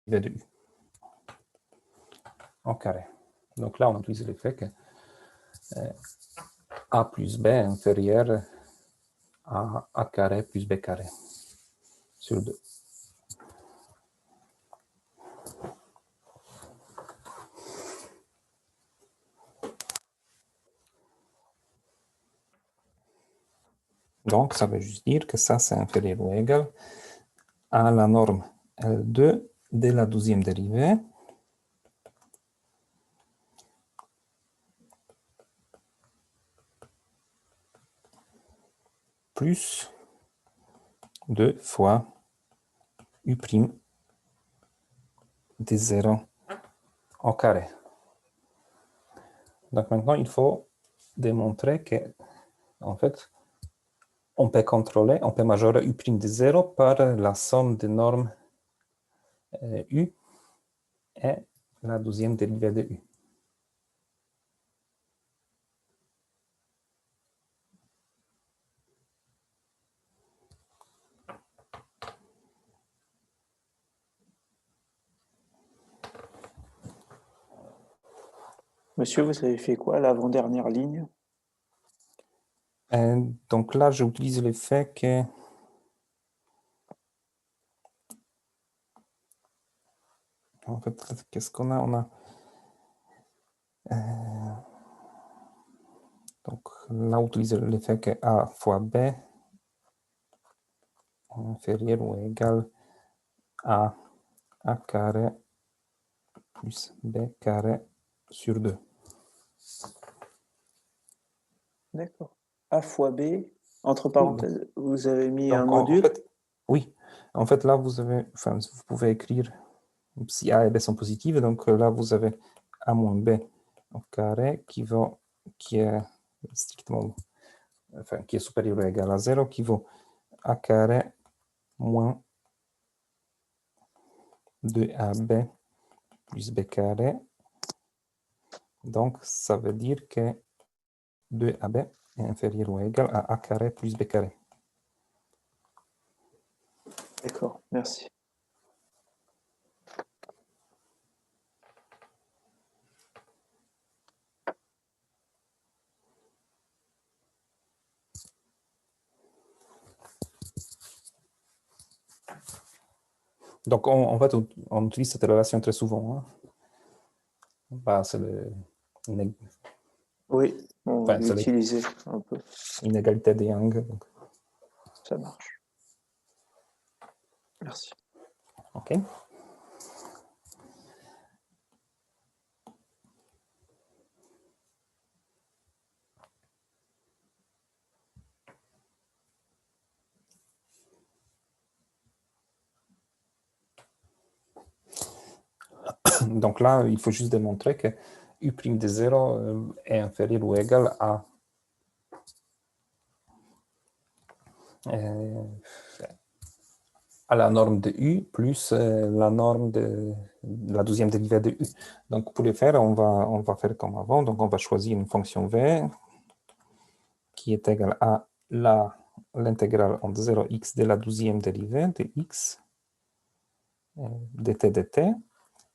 de u au carré. Donc là, on utilise l'effet que a plus b est inférieur à a carré plus b carré sur 2. Donc, ça veut juste dire que ça, c'est inférieur ou égal à la norme L2 de la 12e dérivée plus 2 fois u' de 0 au carré. Donc maintenant, il faut démontrer que, en fait, on peut contrôler, on peut majorer u' de 0 par la somme des normes u et la 12e dérivée de u. Monsieur, vous avez fait quoi, l'avant-dernière ligne? Donc là, j'utilise le fait que en fait, qu'est-ce qu'on a? On a donc là, on utilise l'effet que a fois b est inférieur ou égal à a carré plus b carré sur 2. D'accord. A fois B, entre parenthèses, vous avez mis Donc, un module? oui, en fait, là, vous avez, enfin, vous pouvez écrire si a et b sont positives, donc là, vous avez a moins b au carré qui est strictement, enfin, qui est supérieur ou égal à 0, qui vaut a carré moins 2ab plus b carré. Donc, ça veut dire que 2ab est inférieur ou égal à a carré plus b carré. D'accord, merci. Donc, en fait, on utilise cette relation très souvent. Hein. Bah, c'est Oui, on va Enfin, c'est l'utiliser un peu. l'inégalité de Young. Donc, Ça marche. Merci. OK. Donc là, il faut juste démontrer que U' de 0 est inférieur ou égal à la norme de U plus la norme de la deuxième dérivée de U. Donc pour le faire, on va faire comme avant. Donc on va choisir une fonction V qui est égale à l'intégrale entre 0x de la deuxième dérivée de x dt dt.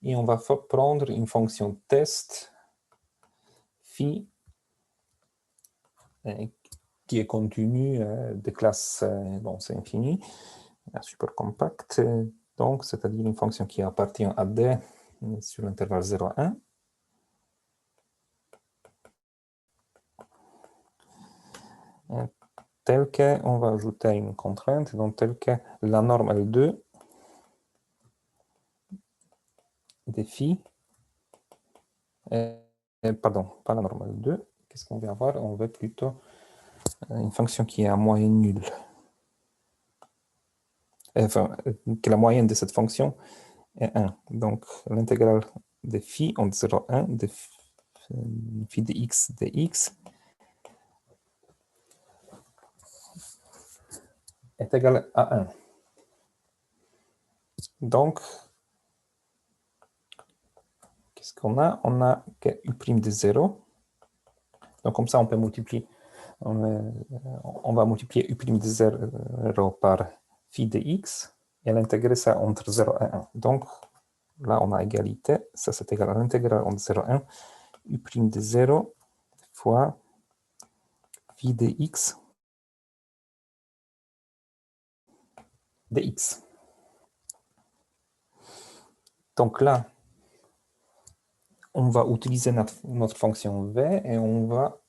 Et on va prendre une fonction test phi qui est continue de classe, bon, c'est infini, super compact, donc c'est-à-dire une fonction qui appartient à D sur l'intervalle 0,1. Tel que, on va ajouter une contrainte, donc tel que la norme L2 des phi, pardon, pas la norme L2, qu'est-ce qu'on va avoir? On veut plutôt une fonction qui est à moyenne nulle. Enfin, que la moyenne de cette fonction est 1. Donc, l'intégrale de phi entre 0 et 1 de phi de x est égale à 1. Donc, qu'est-ce qu'on a? On a que U' de 0. Donc, comme ça, on peut multiplier. On va multiplier U' de 0 par phi de x et l'intégrer ça entre 0 et 1. Donc, là, on a égalité. Ça, c'est égal à l'intégrale entre 0 et 1. U' de 0 fois phi de x de x. Donc là, on va utiliser notre fonction v et on va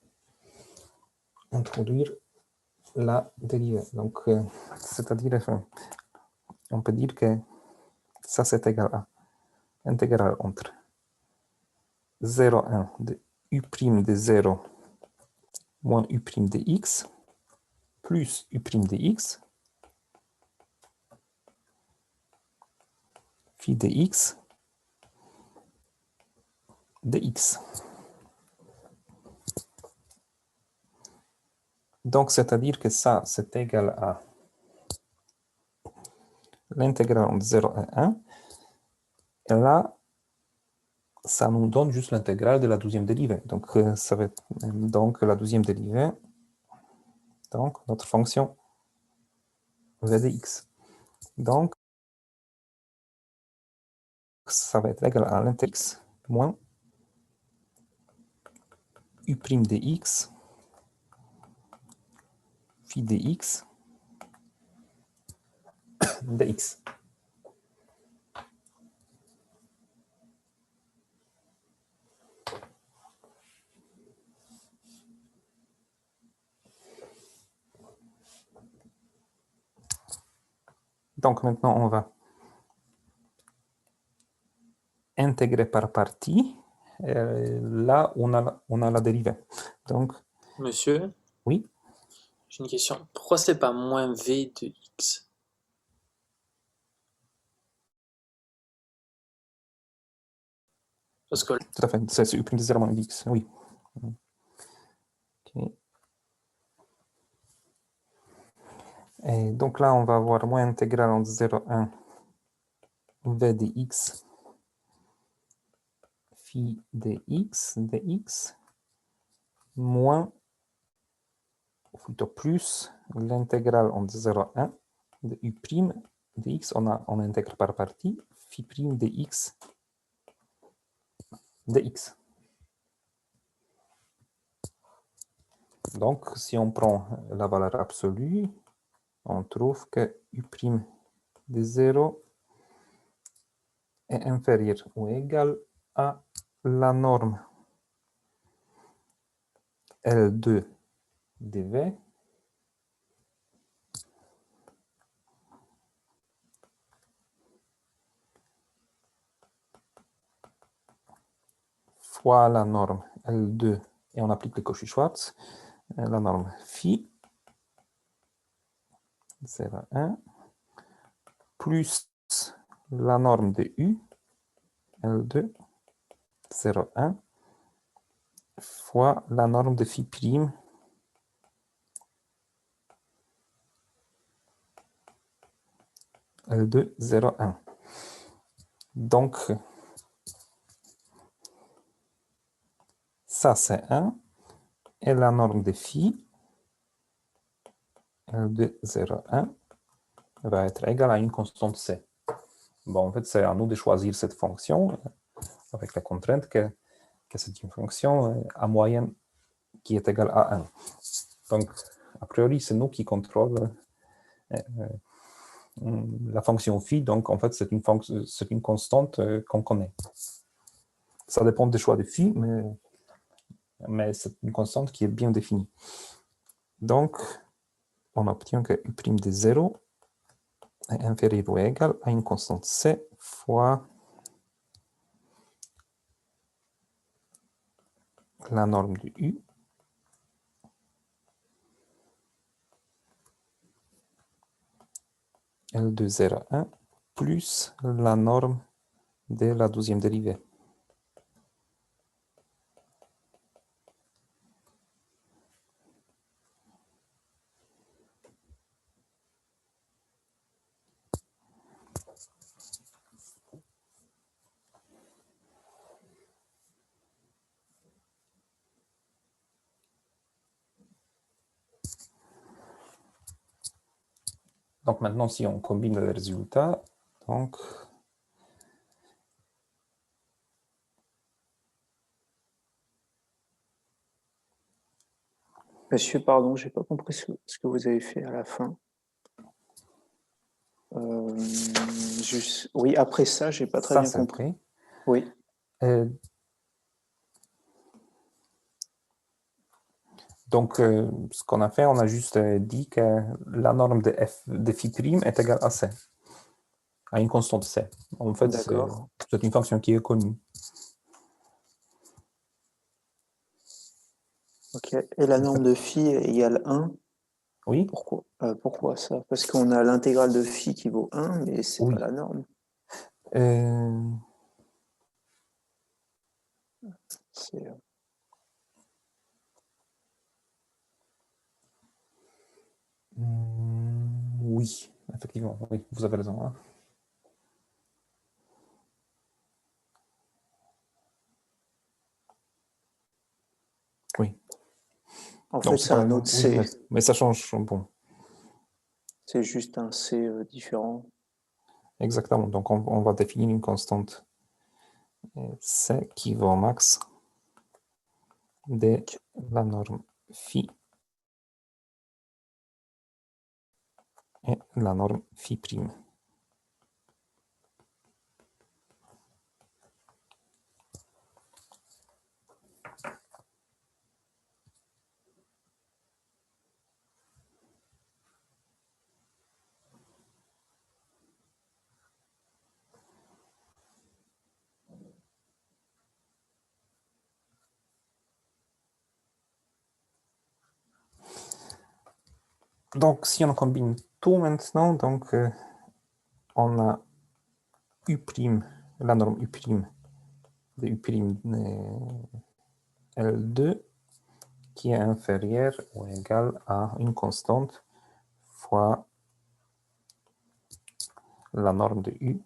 introduire la dérivée. Donc, c'est-à-dire, on peut dire que ça, c'est égal à intégrale entre 0,1 de U' de 0 moins U' de x plus U' de x phi de x de x. Donc, c'est-à-dire que ça, c'est égal à l'intégrale entre 0 et 1. Et là, ça nous donne juste l'intégrale de la deuxième dérivée. Donc, ça va être donc la deuxième dérivée, donc notre fonction v de x. Donc, ça va être égal à l'intégrale x moins U' de x phi de x de x. Donc maintenant, on va intégrer par partie. Là, on a la dérivée. Donc, Monsieur, oui, j'ai une question. Pourquoi c'est pas moins v de x? Parce que tout à fait. C'est U' de 0 moins x, oui. Okay. Et donc là, on va avoir moins intégrale entre 0 et 1 v de x phi de x moins, ou plutôt plus, l'intégrale entre 0 et 1 de U' de x, on intègre par partie phi prime de x de x. Donc, si on prend la valeur absolue, on trouve que u' de 0 est inférieur ou égal à la norme L2 de V fois la norme L2, et on applique le Cauchy-Schwarz, la norme phi 0,1 plus la norme de U L2 0,1 fois la norme de phi prime L2 0,1. Donc, ça c'est 1, et la norme de phi L2 0,1 va être égale à une constante C. Bon, en fait, c'est à nous de choisir cette fonction avec la contrainte que c'est une fonction à moyenne qui est égale à 1. Donc, a priori, c'est nous qui contrôlons la fonction phi. Donc, en fait, c'est une constante qu'on connaît. Ça dépend des choix de phi, mais c'est une constante qui est bien définie. Donc, on obtient que u' de 0 est inférieur ou égal à une constante C fois la norme de U L2 0,1 plus la norme de la deuxième dérivée. Donc maintenant, si on combine les résultats, donc Monsieur, pardon, j'ai pas compris ce que vous avez fait à la fin. Oui, après ça, j'ai pas très ça bien c'est compris. vrai. Oui. Donc, ce qu'on a fait, on a juste dit que la norme de f de phi prime est égale à C, à une constante C. En fait, c'est une fonction qui est connue. Ok. Et la norme de phi égale 1. Oui. Pourquoi ça? Parce qu'on a l'intégrale de phi qui vaut 1, mais c'est Oui. pas la norme. Oui, effectivement, oui, vous avez raison. Hein. Oui. En fait, c'est un autre C. Oui, mais ça change. Bon. C'est juste un C différent. Exactement. Donc, on va définir une constante C qui va au max de la norme phi et la norme phi prime. Donc, si on combine tout maintenant, donc on a U', la norme U' de U' L2 qui est inférieure ou égale à une constante fois la norme de U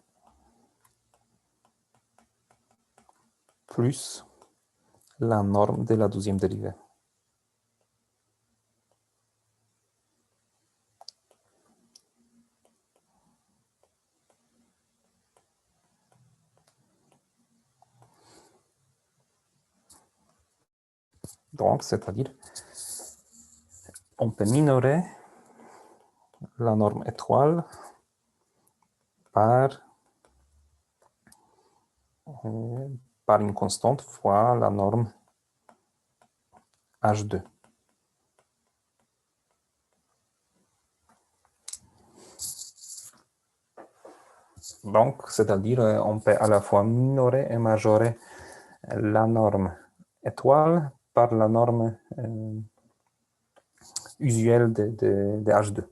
plus la norme de la deuxième dérivée. Donc, c'est-à-dire, on peut minorer la norme étoile par une constante fois la norme H2. Donc, c'est-à-dire, on peut à la fois minorer et majorer la norme étoile par la norme usuelle de H2.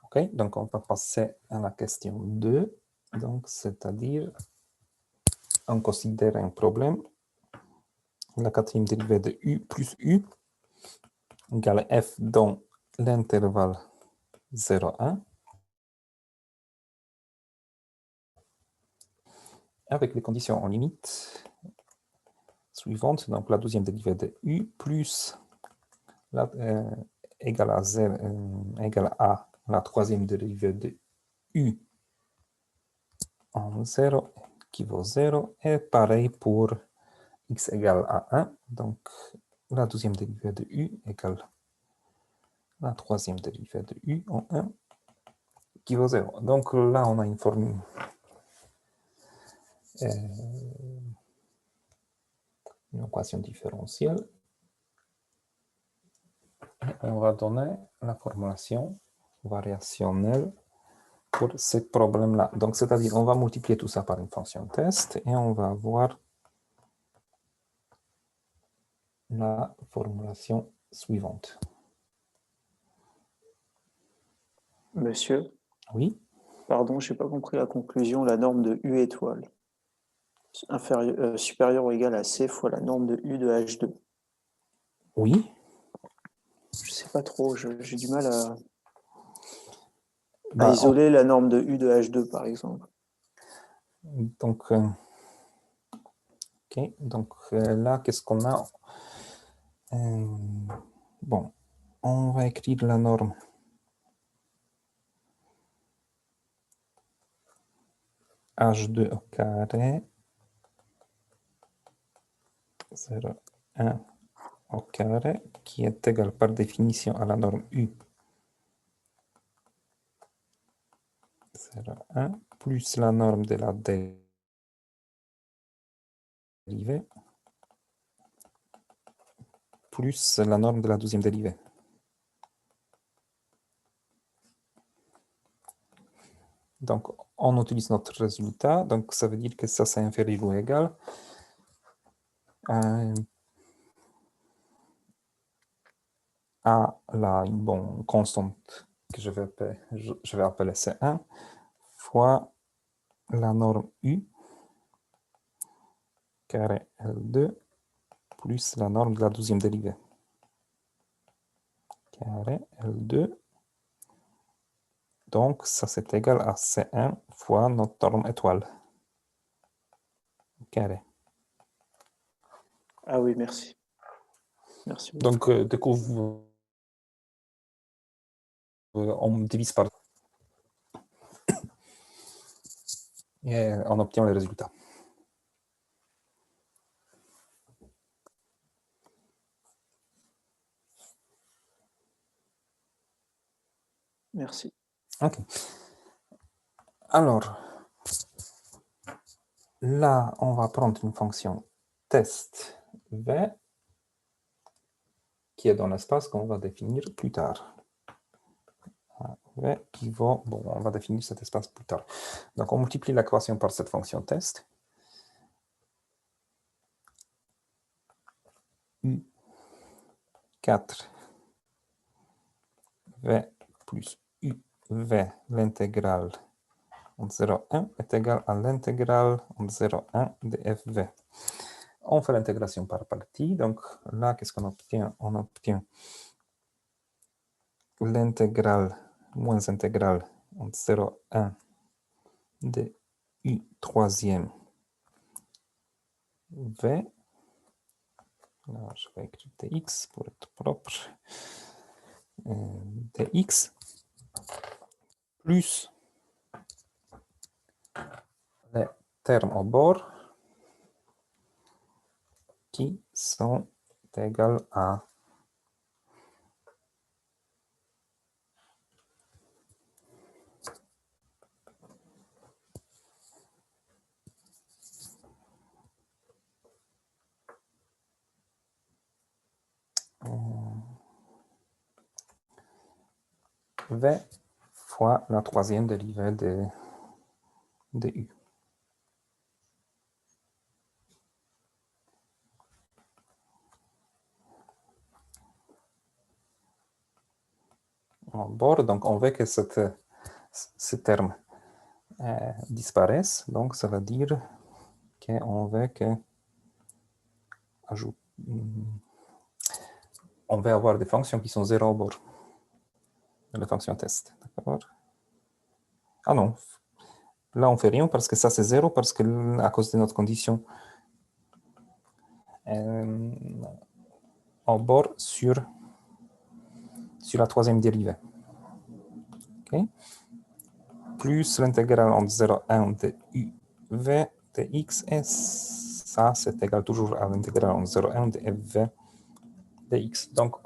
Ok, donc on va passer à la question 2. Donc, c'est-à-dire, on considère un problème. La quatrième dérivée de U plus U égale F dans l'intervalle 0, 1. Avec les conditions en limite suivantes. Donc, la deuxième dérivée de U plus égale à 0, égale à la troisième dérivée de U en 0 qui vaut 0. Et pareil pour x égale à 1. Donc, la deuxième dérivée de U égale la troisième dérivée de U en 1 qui vaut 0. Donc là, on a une formule une équation différentielle. Et on va donner la formulation variationnelle pour ce problème-là. Donc, c'est-à-dire, on va multiplier tout ça par une fonction test et on va avoir la formulation suivante. Monsieur, Oui, pardon, je n'ai pas compris la conclusion. La norme de U étoile supérieure ou égale à C fois la norme de U de H2. oui. Je ne sais pas trop, j'ai du mal à Bah, isoler la norme de U de H2, par exemple. Donc, ok. Donc là, qu'est-ce qu'on a? Bon, on va écrire la norme H2 au carré 0, 1 au carré qui est égal par définition à la norme U 0, 1 plus la norme de la dérivée plus la norme de la deuxième dérivée. Donc, on utilise notre résultat. Donc, ça veut dire que ça, c'est inférieur ou égal à la constante que je vais appeler C1 fois la norme U carré L2 plus la norme de la deuxième dérivée carré L2. Donc, ça c'est égal à C1 fois notre norme étoile carré. Ah oui, merci. Merci beaucoup. Donc, du coup, on divise par et on obtient les résultats. Merci. Ok. Alors, là, on va prendre une fonction test V qui est dans l'espace qu'on va définir plus tard. V qui vaut, bon, on va définir cet espace plus tard. Donc, on multiplie l'équation par cette fonction test. U4 V plus UV, l'intégrale entre 0, 1 est égal à l'intégrale entre 0, 1 de FV. On fait l'intégration par partie. Donc là, qu'est-ce qu'on obtient? On obtient l'intégrale moins intégrale entre 0, 1 de U troisième V Alors, je vais écrire dx pour être propre. Dx plus les termes au bord qui sont égaux à v fois la troisième dérivée de u. Au bord, donc on veut que ce terme disparaisse, donc ça veut dire qu'on veut que on veut avoir des fonctions qui sont 0 au bord. Les fonctions test. D'accord? Ah non, là on ne fait rien parce que ça c'est 0 parce que à cause de notre condition au bord sur la troisième dérivée. Okay? Plus l'intégrale entre 0 et 1 de uv de x et ça c'est égal toujours à l'intégrale entre 0 et 1 de fv de x. Donc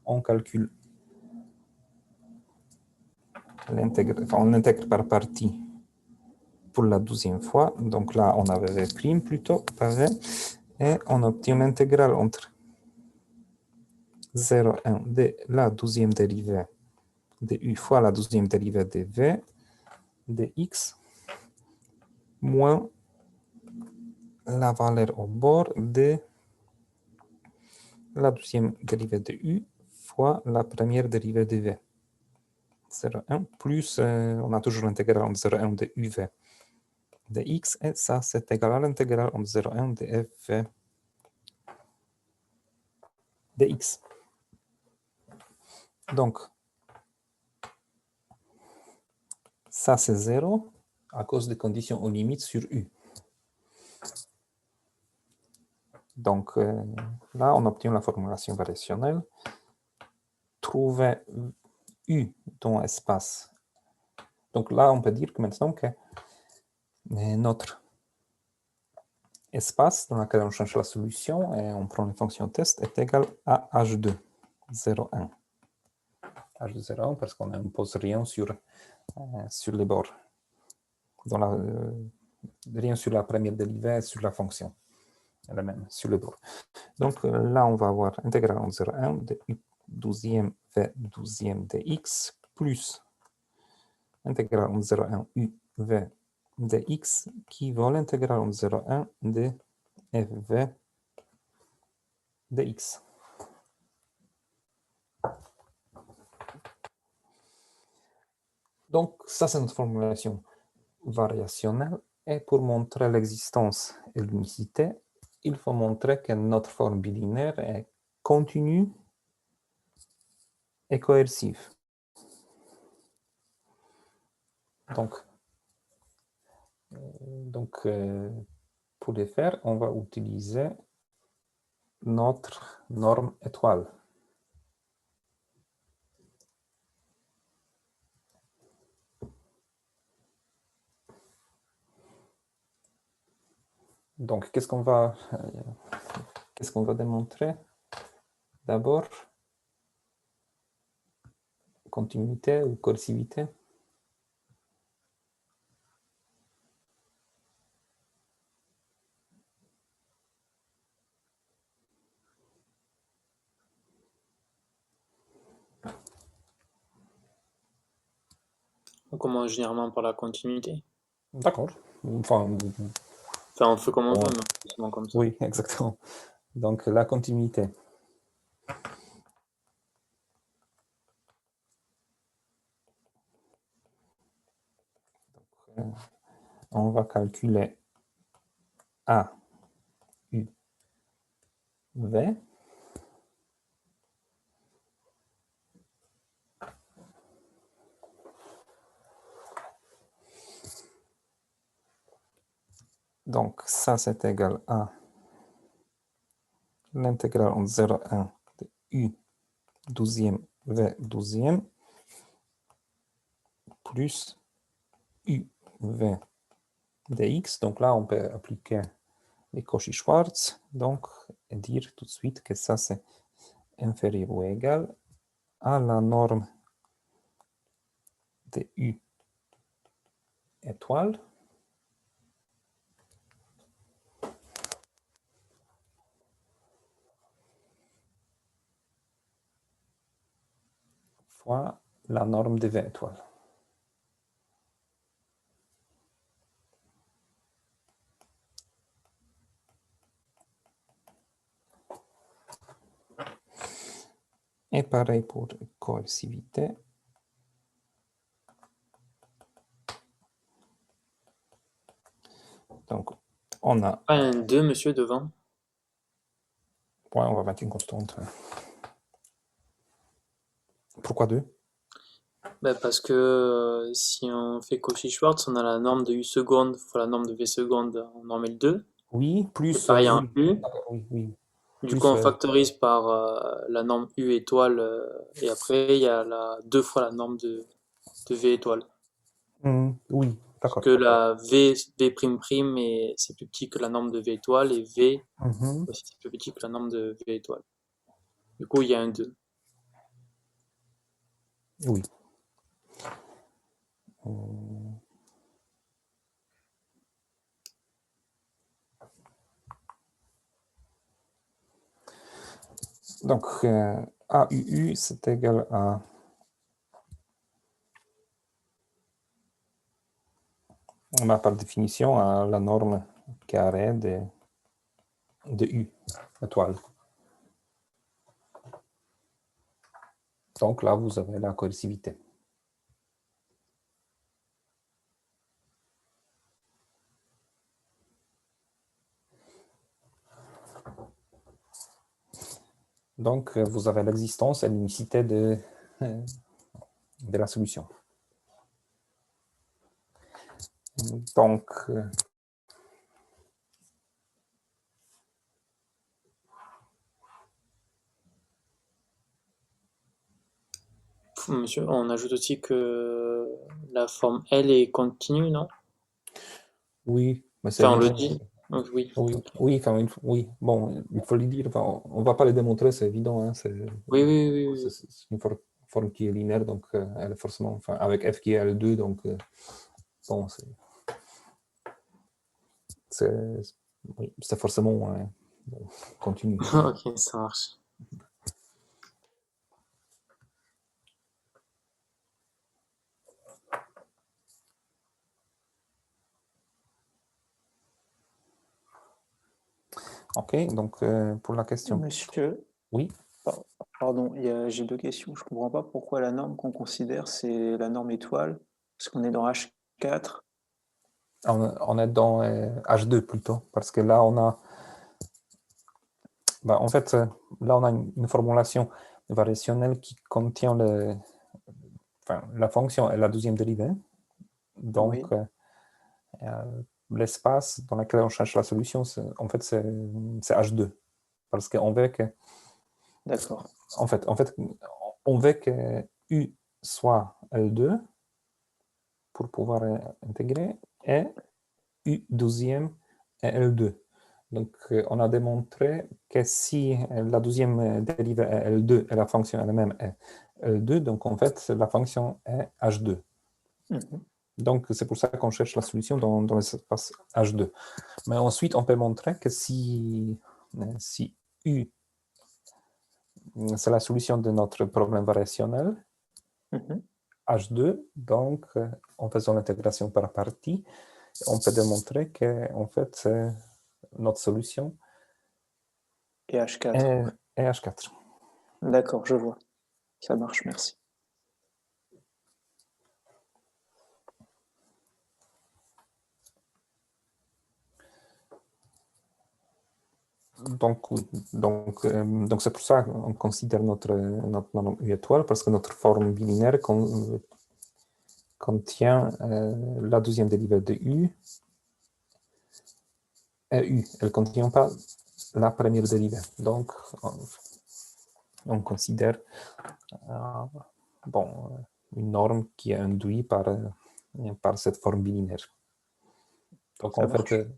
on calcule on intègre par partie pour la 12e fois. Donc là on avait v' plutôt par v et on obtient l'intégrale entre 0 et 1 de la 12e dérivée de u fois la 12e dérivée de v de x moins la valeur au bord de la 12e dérivée de u fois la première dérivée de v. 0,1 plus, on a toujours l'intégrale entre 0,1 de uv de x, et ça, c'est égal à l'intégrale entre 0,1 de f de x. Donc, ça, c'est 0 à cause des conditions aux limites sur u. Donc, là, on obtient la formulation variationnelle. Trouver u dans l'espace. Donc là, on peut dire que maintenant que notre espace dans lequel on change la solution et on prend une fonction test est égal à h2, 0,1. h de 0,1 parce qu'on n'impose rien sur les bords. Rien sur la première dérivée, sur la fonction elle-même, sur le bord. Donc là, on va avoir intégrale en 0,1 de u 12e v 12e dx plus intégrale en 0,1 u v dx qui vaut l'intégrale en 0,1 de fv dx. Donc, ça, c'est notre formulation variationnelle. Et pour montrer l'existence et l'unicité, il faut montrer que notre forme bilinéaire est continue et coercive. Donc, pour le faire, on va utiliser notre norme étoile. Donc, qu'est-ce qu'on va démontrer? D'abord, continuité ou coercivité. On commence généralement par la continuité. D'accord. Enfin, on fait comme on bon, veut, mais c'est comme ça. Oui, exactement. Donc, la continuité. Donc, on va calculer A, U, V. Donc, ça, c'est égal à l'intégrale en 0,1 de U 12e V 12e plus U V dx. Donc là, on peut appliquer les Cauchy-Schwarz, donc, et dire tout de suite que ça, c'est inférieur ou égal à la norme de U étoile fois la norme de V étoile. Et pareil pour coercivité. Donc, on a... Pas un 2, monsieur, devant. Ouais, on va mettre une constante. Pourquoi 2? Ben, parce que si on fait Cauchy-Schwarz, on a la norme de U seconde fois la norme de V seconde en norme L2. Oui, plus... C'est pareil en U. Oui, oui. Du Plus, coup, on factorise par la norme U étoile. Et après, il y a 2 fois la norme de V étoile. oui, Parce d'accord. que la V prime prime, c'est plus petit que la norme de V étoile. Et V aussi, c'est plus petit que la norme de V étoile. Du coup, il y a un 2. Oui. Donc, AUU, c'est égal à... On a par définition à la norme carrée de U étoile. Donc là, vous avez la coercivité. Donc, vous avez l'existence et l'unicité de la solution. Donc, Monsieur, on ajoute aussi que la forme L est continue, non? oui, mais c'est... Enfin, on le dit. Oui. Oui, oui, enfin, oui, bon, il faut le dire, enfin, on ne va pas le démontrer, c'est évident, hein, Oui. c'est une forme qui est linéaire, donc elle est forcément, enfin, avec f qui est L2, donc bon, c'est forcément bon, continu. Ok, ça marche. Ok, donc pour la question... Monsieur, Oui. pardon, j'ai 2 questions. Je ne comprends pas pourquoi la norme qu'on considère, c'est la norme étoile, parce qu'on est dans H4. On est dans H2 plutôt, parce que là, on a... en fait, là, on a une formulation variationnelle qui contient la fonction et la deuxième dérivée. Donc, Oui. l'espace dans lequel on cherche la solution, en fait, c'est H2. Parce qu'on veut que... D'accord. En fait, on veut que U soit L2 pour pouvoir intégrer, et U deuxième est L2. Donc, on a démontré que si la deuxième dérivée est L2 et la fonction elle-même est L2, donc en fait, la fonction est H2. Donc, c'est pour ça qu'on cherche la solution dans l'espace H2. Mais ensuite, on peut montrer que si U, c'est la solution de notre problème variationnel, H2, donc, en faisant l'intégration par partie, on peut démontrer que, en fait, notre solution Et H4. est H4. D'accord, je vois. Ça marche, merci. Donc, oui. Donc c'est pour ça qu'on considère notre norme U étoile, parce que notre forme binaire contient la deuxième dérivée de U et U. Elle ne contient pas la première dérivée. Donc, on considère une norme qui est induite par cette forme binaire. Donc, Ça en fait,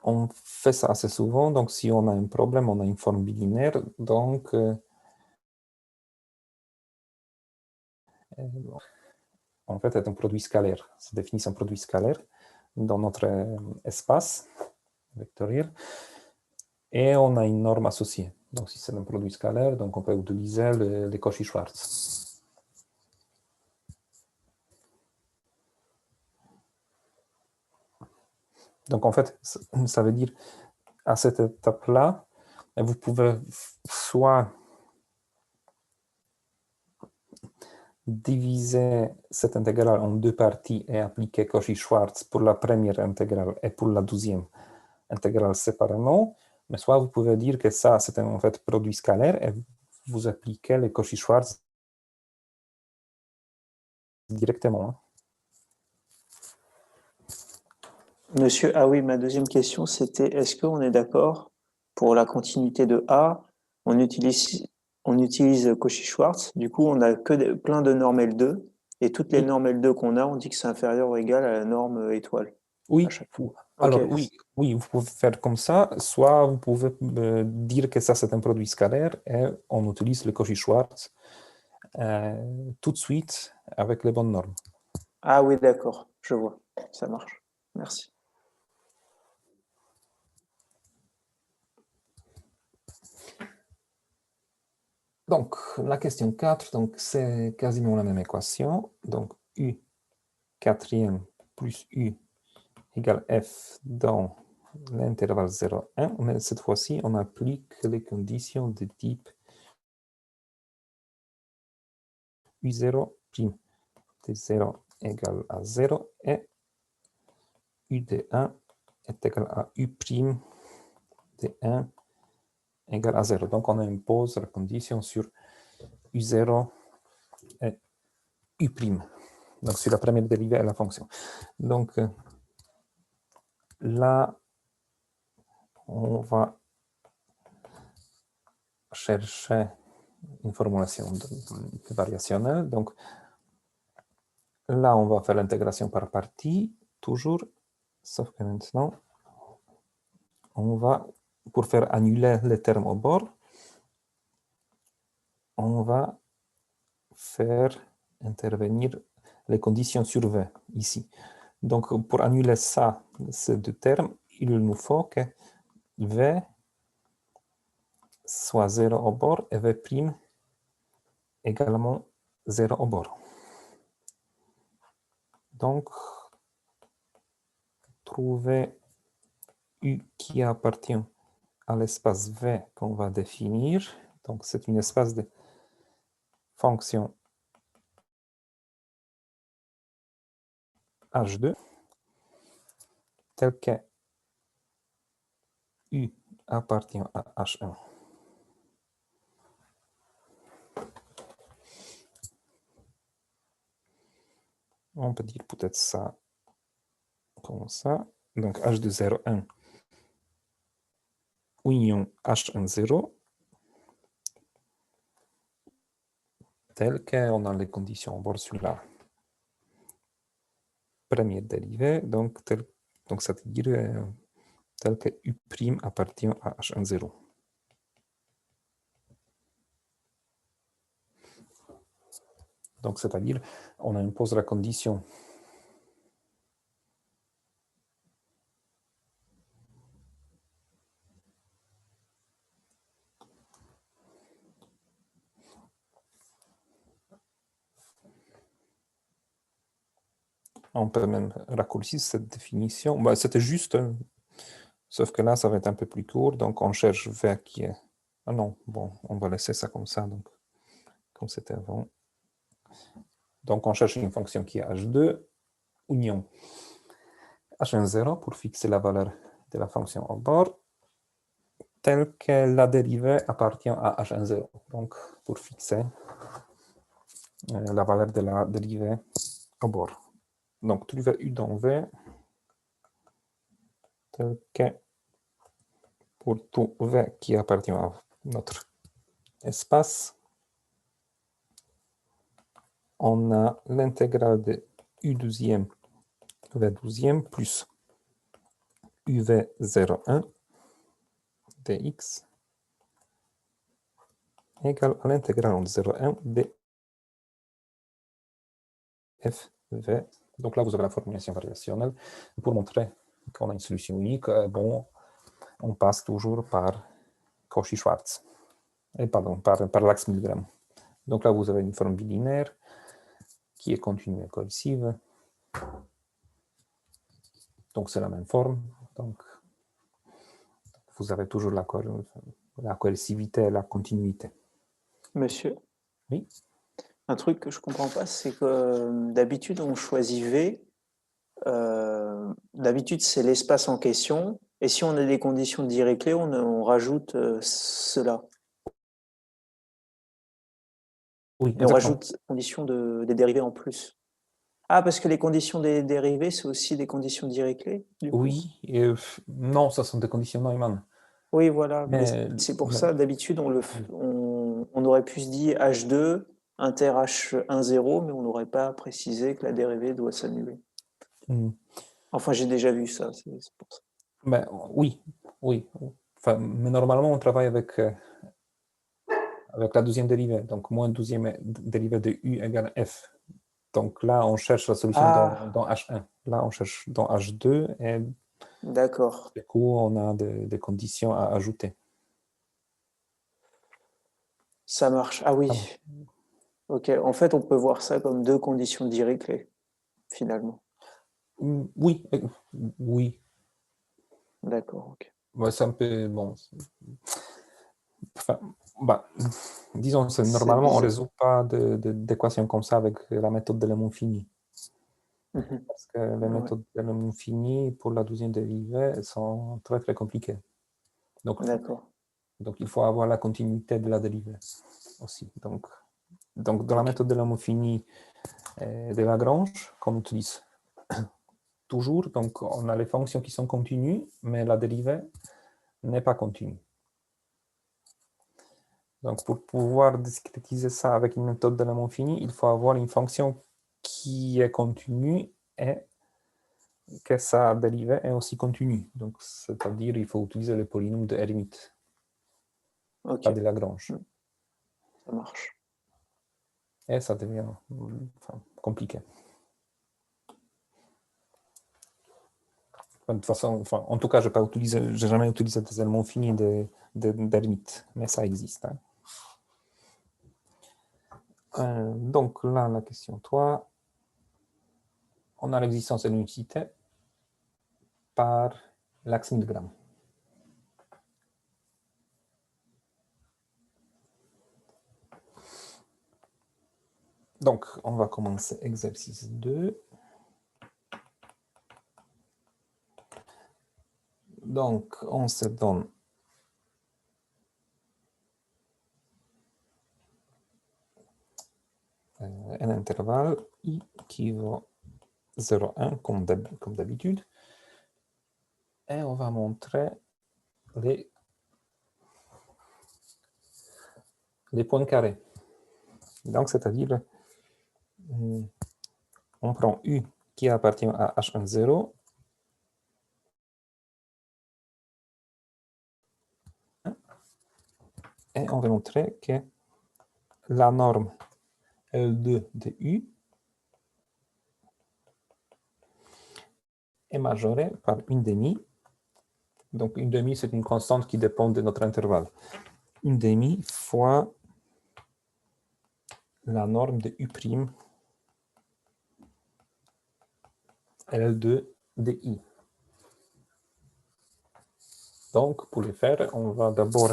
on fait ça assez souvent. Donc, si on a un problème, on a une forme binaire. Donc, en fait, c'est un produit scalaire. Ça définit un produit scalaire dans notre espace vectoriel. Et on a une norme associée. Donc, si c'est un produit scalaire, donc on peut utiliser les Cauchy-Schwarz. Donc, en fait, ça veut dire, à cette étape-là, vous pouvez soit diviser cette intégrale en deux parties et appliquer Cauchy-Schwarz pour la première intégrale et pour la deuxième intégrale séparément, mais soit vous pouvez dire que ça, c'est en fait produit scalaire et vous appliquez les Cauchy-Schwarz directement. Monsieur, ah oui, ma deuxième question, c'était est-ce qu'on est d'accord pour la continuité de A, on utilise Cauchy-Schwarz, du coup, on a plein de normes L2, et toutes les normes L2 qu'on a, on dit que c'est inférieur ou égal à la norme étoile. Oui, à chaque fois. alors Ok. oui, vous pouvez faire comme ça, soit vous pouvez dire que ça c'est un produit scalaire et on utilise le Cauchy-Schwarz tout de suite avec les bonnes normes. Ah oui, d'accord, je vois, ça marche. Merci. Donc, la question 4, donc c'est quasiment la même équation. Donc, U quatrième plus U égale F dans l'intervalle 0, 1. Mais cette fois-ci, on applique les conditions de type U0' de 0 égale à 0 et U de 1 est égal à U' de 1 égale à 0. Donc, on impose la condition sur U0 et U'. Donc, sur la première dérivée de la fonction. Donc, là, on va chercher une formulation variationnelle. Donc, là, on va faire l'intégration par partie, toujours, sauf que maintenant, on va, pour faire annuler les termes au bord, on va faire intervenir les conditions sur V, ici. Donc, pour annuler ça, ces deux termes, il nous faut que V soit 0 au bord et V' également 0 au bord. Donc, trouver U qui appartient à l'espace V qu'on va définir. Donc, c'est un espace de fonction H2 tel que U appartient à H1. On peut dire peut-être ça comme ça. Donc, H de 0, 1 union H1, 0 tel qu'on a les conditions au bord sur la première dérivée. Donc, ça veut dire tel que U' appartient à H1, 0. Donc, c'est-à-dire, on impose la condition on peut même raccourcir cette définition. Bah, c'était juste, sauf que là, ça va être un peu plus court. Donc, on cherche V qui est... Ah non, bon, on va laisser ça comme ça, donc, comme c'était avant. Donc, on cherche une fonction qui est H2, union H1, 0 pour fixer la valeur de la fonction au bord, telle que la dérivée appartient à H1, 0. Donc, pour fixer la valeur de la dérivée au bord. Donc, trouver U dans V tel que pour tout V qui appartient à notre espace, on a l'intégrale de U12e, V12e plus UV01 dx égale à l'intégrale de 0,1 de FV. Donc là, vous avez la formulation variationnelle. Pour montrer qu'on a une solution unique, bon, on passe toujours par Cauchy-Schwarz. Pardon, par l'axe Milgram. Donc là, vous avez une forme bilinéaire qui est continue et coercive. Donc c'est la même forme. Donc vous avez toujours la coercivité et la continuité. Monsieur, Oui. un truc que je ne comprends pas, c'est que d'habitude, on choisit V. D'habitude, c'est l'espace en question. Et si on a des conditions de Dirichlet, on rajoute cela. Oui, Et on exactement. rajoute conditions des dérivés en plus. Ah, parce que les conditions des dérivés, c'est aussi des conditions de Dirichlet, du coup. Oui, non, ça sont des conditions Neumann. Oui, voilà. Mais c'est pour ça, d'habitude, on aurait pu se dire H2, inter H1, 0, mais on n'aurait pas précisé que la dérivée doit s'annuler. Enfin, j'ai déjà vu ça, c'est pour ça. Mais, oui. Enfin, mais normalement, on travaille avec la deuxième dérivée, donc moins deuxième dérivée de U égale F. Donc là, on cherche la solution dans H1. Là, on cherche dans H2 et d'accord. Du coup, on a des conditions à ajouter. Ça marche. Ah oui. Ok. En fait, on peut voir ça comme deux conditions de Dirichlet, finalement. Oui. Oui. D'accord, ok. Ouais, c'est un peu... Bon. Enfin, disons, normalement, on ne résout pas d'équations comme ça avec la méthode d'éléments finis. Parce que les méthodes d'éléments finis, pour la deuxième dérivée, sont très, très compliquées. Donc, il faut avoir la continuité de la dérivée aussi. Donc dans la méthode d'éléments finis de Lagrange, qu'on utilise toujours, donc on a les fonctions qui sont continues, mais la dérivée n'est pas continue. Donc pour pouvoir discrétiser ça avec une méthode d'éléments finis, il faut avoir une fonction qui est continue et que sa dérivée est aussi continue. Donc c'est-à-dire il faut utiliser le polynôme de Hermite, pas de Lagrange. Ça marche. Et ça devient compliqué. De toute façon, en tout cas, je n'ai jamais utilisé des éléments finis d'Hermite, mais ça existe. Donc là, la question 3, on a l'existence de l'unicité par l'axe Milgram. Donc, on va commencer exercice 2. Donc, on se donne un intervalle I qui vaut 0,1 comme d'habitude. Et on va montrer les points carrés. Donc, c'est-à-dire, on prend U qui appartient à H1, 0. Et on va montrer que la norme L2 de U est majorée par une demi. Donc, une demi, c'est une constante qui dépend de notre intervalle. Une demi fois la norme de U', L2 de I. Donc, pour le faire, on va d'abord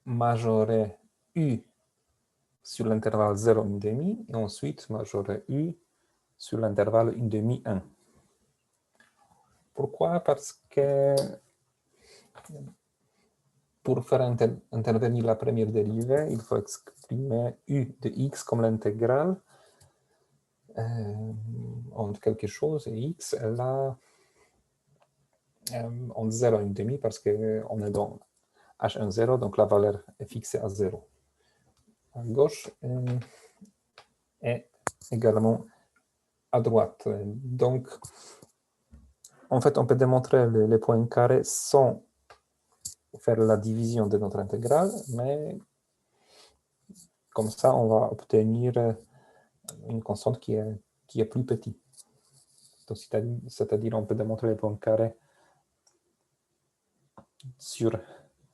majorer U sur l'intervalle 0, 1 demi, et ensuite majorer U sur l'intervalle 1 demi, 1. Pourquoi? Parce que pour faire intervenir la première dérivée, il faut exprimer u de x comme l'intégrale entre quelque chose et x est là entre 0 et 1,5 parce qu'on est dans h1,0, donc la valeur est fixée à 0. À gauche et également à droite. Donc, en fait, on peut démontrer les points carrés sans faire la division de notre intégrale, mais comme ça, on va obtenir une constante qui est plus petite. C'est-à-dire, on peut démontrer les points carrés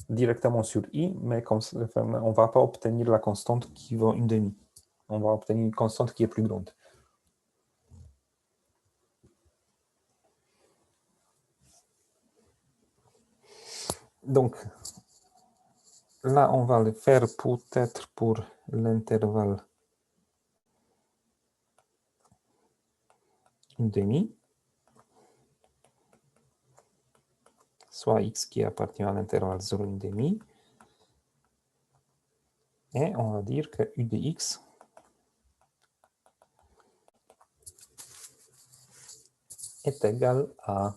directement sur i, mais comme ça, on ne va pas obtenir la constante qui vaut 1,5. On va obtenir une constante qui est plus grande. Donc, là, on va le faire peut-être pour l'intervalle 1,5, soit x qui appartient à l'intervalle 0 et 1,5. Et on va dire que u de x est égal à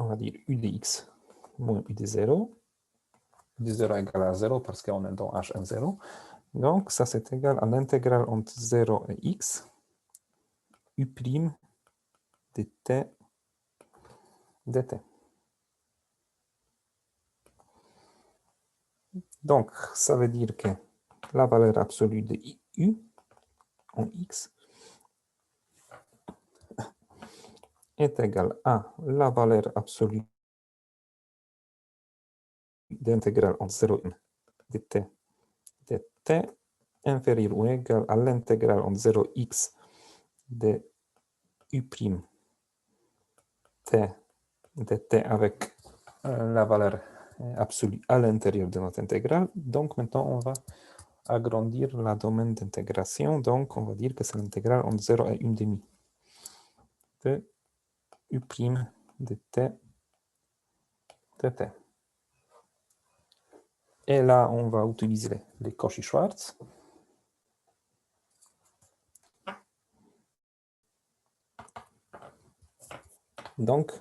on va dire u de x moins u de 0. U de 0 est égal à 0 parce qu'on est dans h1,0. Donc, ça, c'est égal à l'intégrale entre 0 et x, u' de t dt. Donc, ça veut dire que la valeur absolue de u en x est égale à la valeur absolue d'intégrale entre 0 et 1 de t inférieur ou égal à l'intégrale entre 0x de u' t dt avec la valeur absolue à l'intérieur de notre intégrale. Donc maintenant, on va agrandir la domaine d'intégration. Donc on va dire que c'est l'intégrale entre 0 et 1,5 de u' de t dt. Et là, on va utiliser les Cauchy-Schwarz. Donc,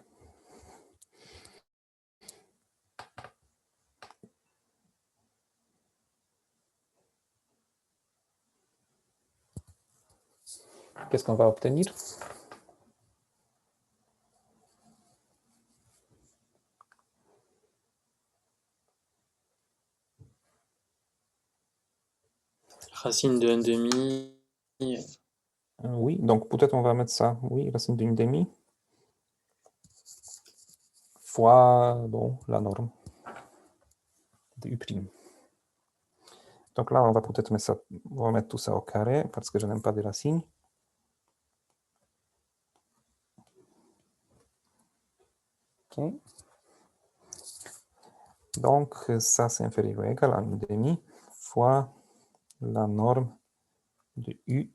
qu'est-ce qu'on va obtenir? Racine de 1,5. Oui, donc peut-être on va mettre ça. Oui, racine de 1,5 fois bon, la norme de u'. Donc là, on va peut-être mettre ça, on va mettre tout ça au carré parce que je n'aime pas de racines. Ok. Donc ça, c'est inférieur ou égal à 1,5 fois la norme de u'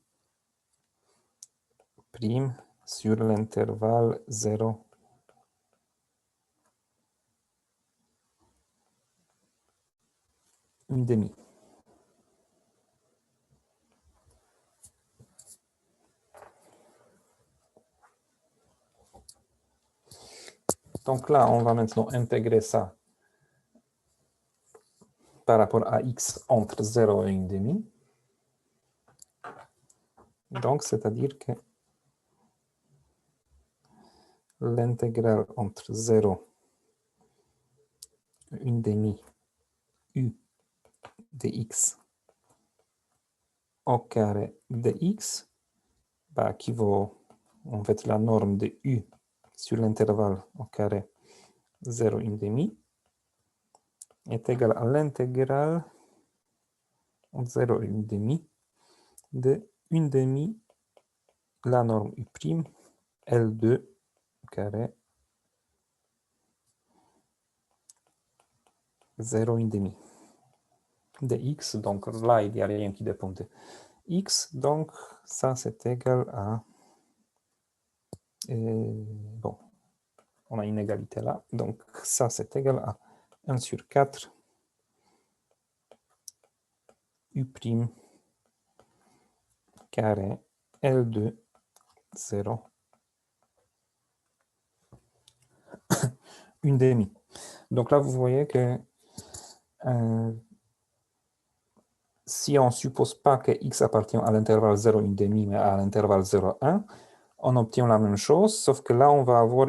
sur l'intervalle 0 1,5. Donc là, on va maintenant intégrer ça par rapport à x entre 0 et 1,5. Donc, c'est-à-dire que l'intégrale entre 0 et 1,5 u de x au carré de x, bah, qui vaut en fait la norme de u sur l'intervalle au carré 0 1,5 est égal à l'intégrale entre 0 et 1,5 de 1,5 la norme u' L2 carré 0 1,5 de x. Donc là, il n'y a rien qui dépend de x. Donc ça, c'est égal à Et bon, on a une égalité là. Donc, ça, c'est égal à 1 sur 4 U' carré L2, 0, une demi. Donc là, vous voyez que si on ne suppose pas que x appartient à l'intervalle 0, une demi, mais à l'intervalle 0, 1, on obtient la même chose, sauf que là, on va avoir,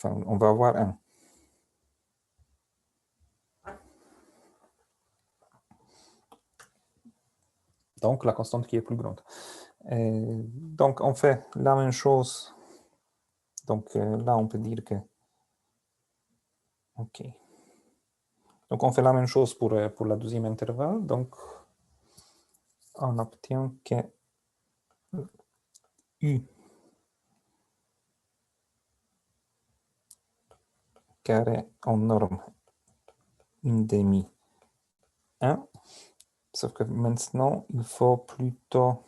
on va avoir 1. Donc, la constante qui est plus grande. Donc, on fait la même chose. Donc, là, on peut dire que... OK. Donc, on fait la même chose pour la deuxième intervalle. Donc, on obtient que U carré en norme une demi 1. Sauf que maintenant, il faut plutôt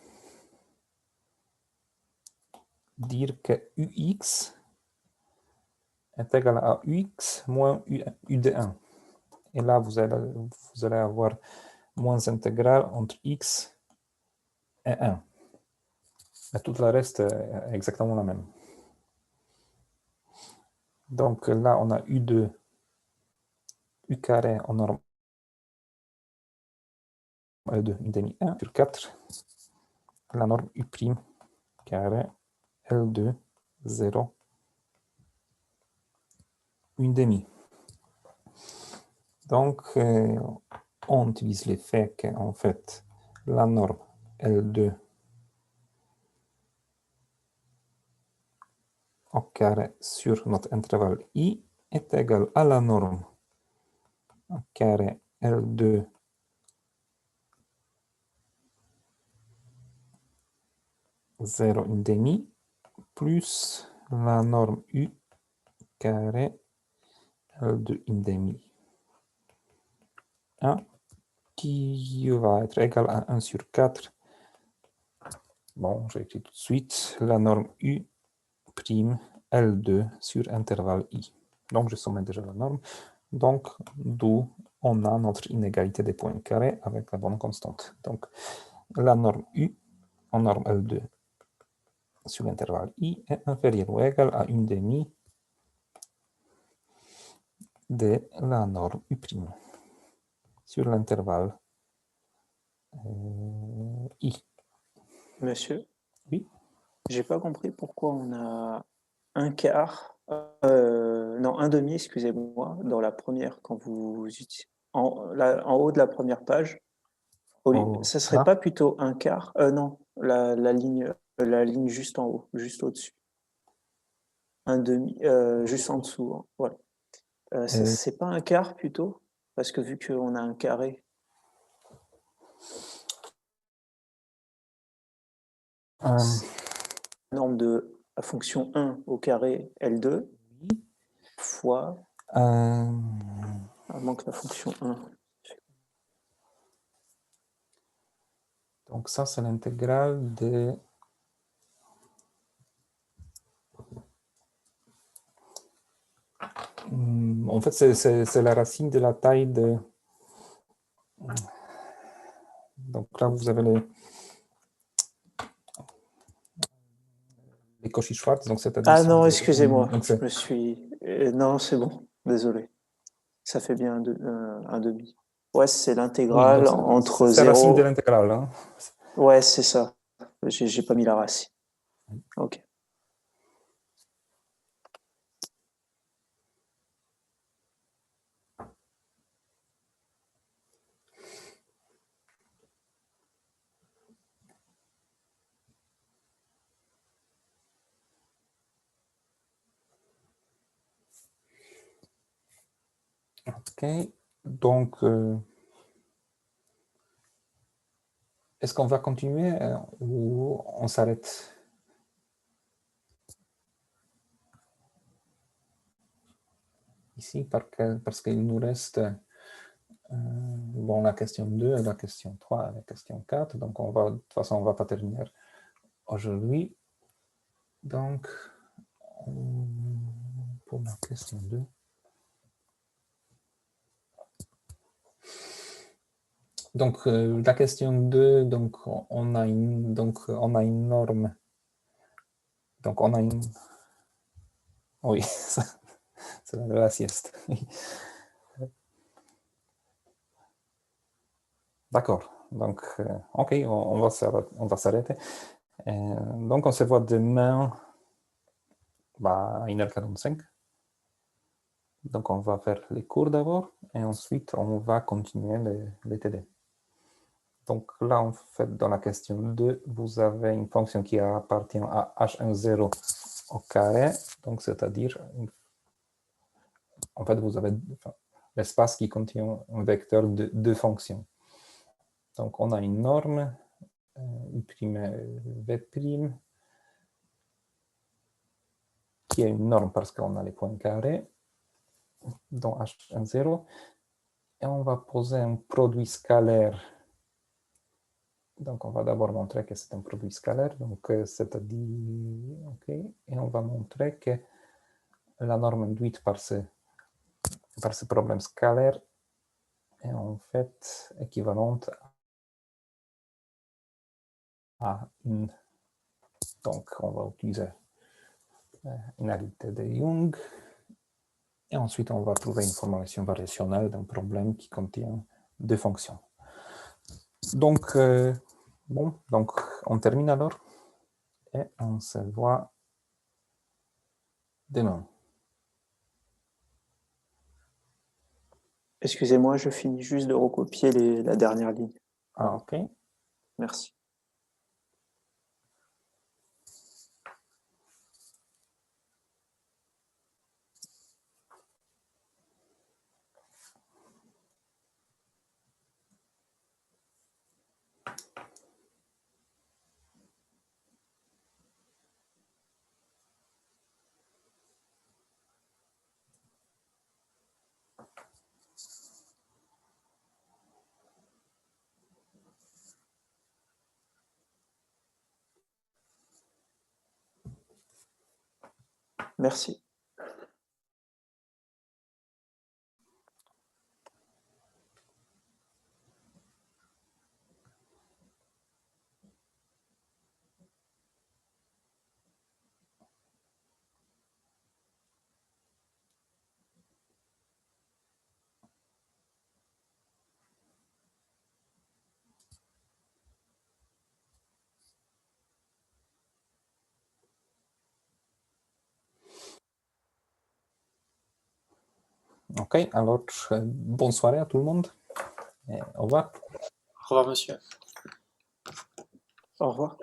dire que UX est égal à UX moins U de 1. Et là, vous allez avoir moins intégrale entre X et 1. Et tout le reste est exactement la même. Donc là, on a U2, U carré en norme L2, une demi 1 sur 4. La norme U' carré L2, 0, une demi. Donc, on utilise l'effet qu'en fait, la norme L2 au carré sur notre intervalle I est égale à la norme au carré L2 0 une demi plus la norme U carré L2 une demi 1 qui va être égal à 1 sur 4. Bon, j'écris tout de suite la norme U' L2 sur intervalle I. Donc, je soumets déjà la norme. Donc, d'où on a notre inégalité des points carrés avec la bonne constante. Donc, la norme U en norme L2 sur l'intervalle I est inférieure ou égale à une demi de la norme U' sur l'intervalle I. Monsieur, Oui. j'ai pas compris pourquoi on a un quart, non, un demi, excusez-moi, dans la première, quand vous utilisez, en haut de la première page. Ça serait là. pas plutôt un quart? Non, la ligne juste en haut, juste au-dessus. Un demi, juste en dessous, hein, voilà. C'est pas un quart plutôt? Parce que vu qu'on a un carré. Norme de la fonction 1 au carré L2 fois, à moins que la fonction 1. Donc ça, c'est l'intégrale de... En fait, c'est la racine de la taille de... Donc là, vous avez les Cauchy-Schwarz, donc c'est Ah non, excusez-moi, donc je me suis... non, c'est bon, désolé. Ça fait bien un demi. Ouais, c'est l'intégrale entre 0... C'est la racine de l'intégrale. Hein. Ouais, c'est ça. J'ai pas mis la racine. Ok. Ok, donc est-ce qu'on va continuer ou on s'arrête? Ici, parce qu'il nous reste bon, la question 2, la question 3, la question 4, donc de toute façon, on ne va pas terminer aujourd'hui. Donc, Pour la question 2. Donc, la question 2, donc, on a une norme. Donc, on a une... Oui, c'est la sieste. D'accord. Donc, OK, on va s'arrêter. Donc, on se voit demain à 1h45. Donc, on va faire les cours d'abord et ensuite, on va continuer les TD. Donc, là, en fait, dans la question 2, vous avez une fonction qui appartient à H10 au carré. Donc, c'est-à-dire, en fait, vous avez l'espace qui contient un vecteur de deux fonctions. Donc, on a une norme, U', V', qui est une norme parce qu'on a les points carrés dans H10, et on va poser un produit scalaire. Donc, on va d'abord montrer que c'est un produit scalaire, donc c'est-à-dire, OK, et on va montrer que la norme induite par ce problème scalaire est en fait équivalente à une... Donc, on va utiliser une réalité de Young. Et ensuite, on va trouver une formulation variationnelle d'un problème qui contient deux fonctions. Donc, bon, donc on termine alors. Et on se voit demain. Excusez-moi, je finis juste de recopier la dernière ligne. Ah, OK. Merci. Merci. OK, alors, bonne soirée à tout le monde. Et au revoir. Au revoir, monsieur. Au revoir.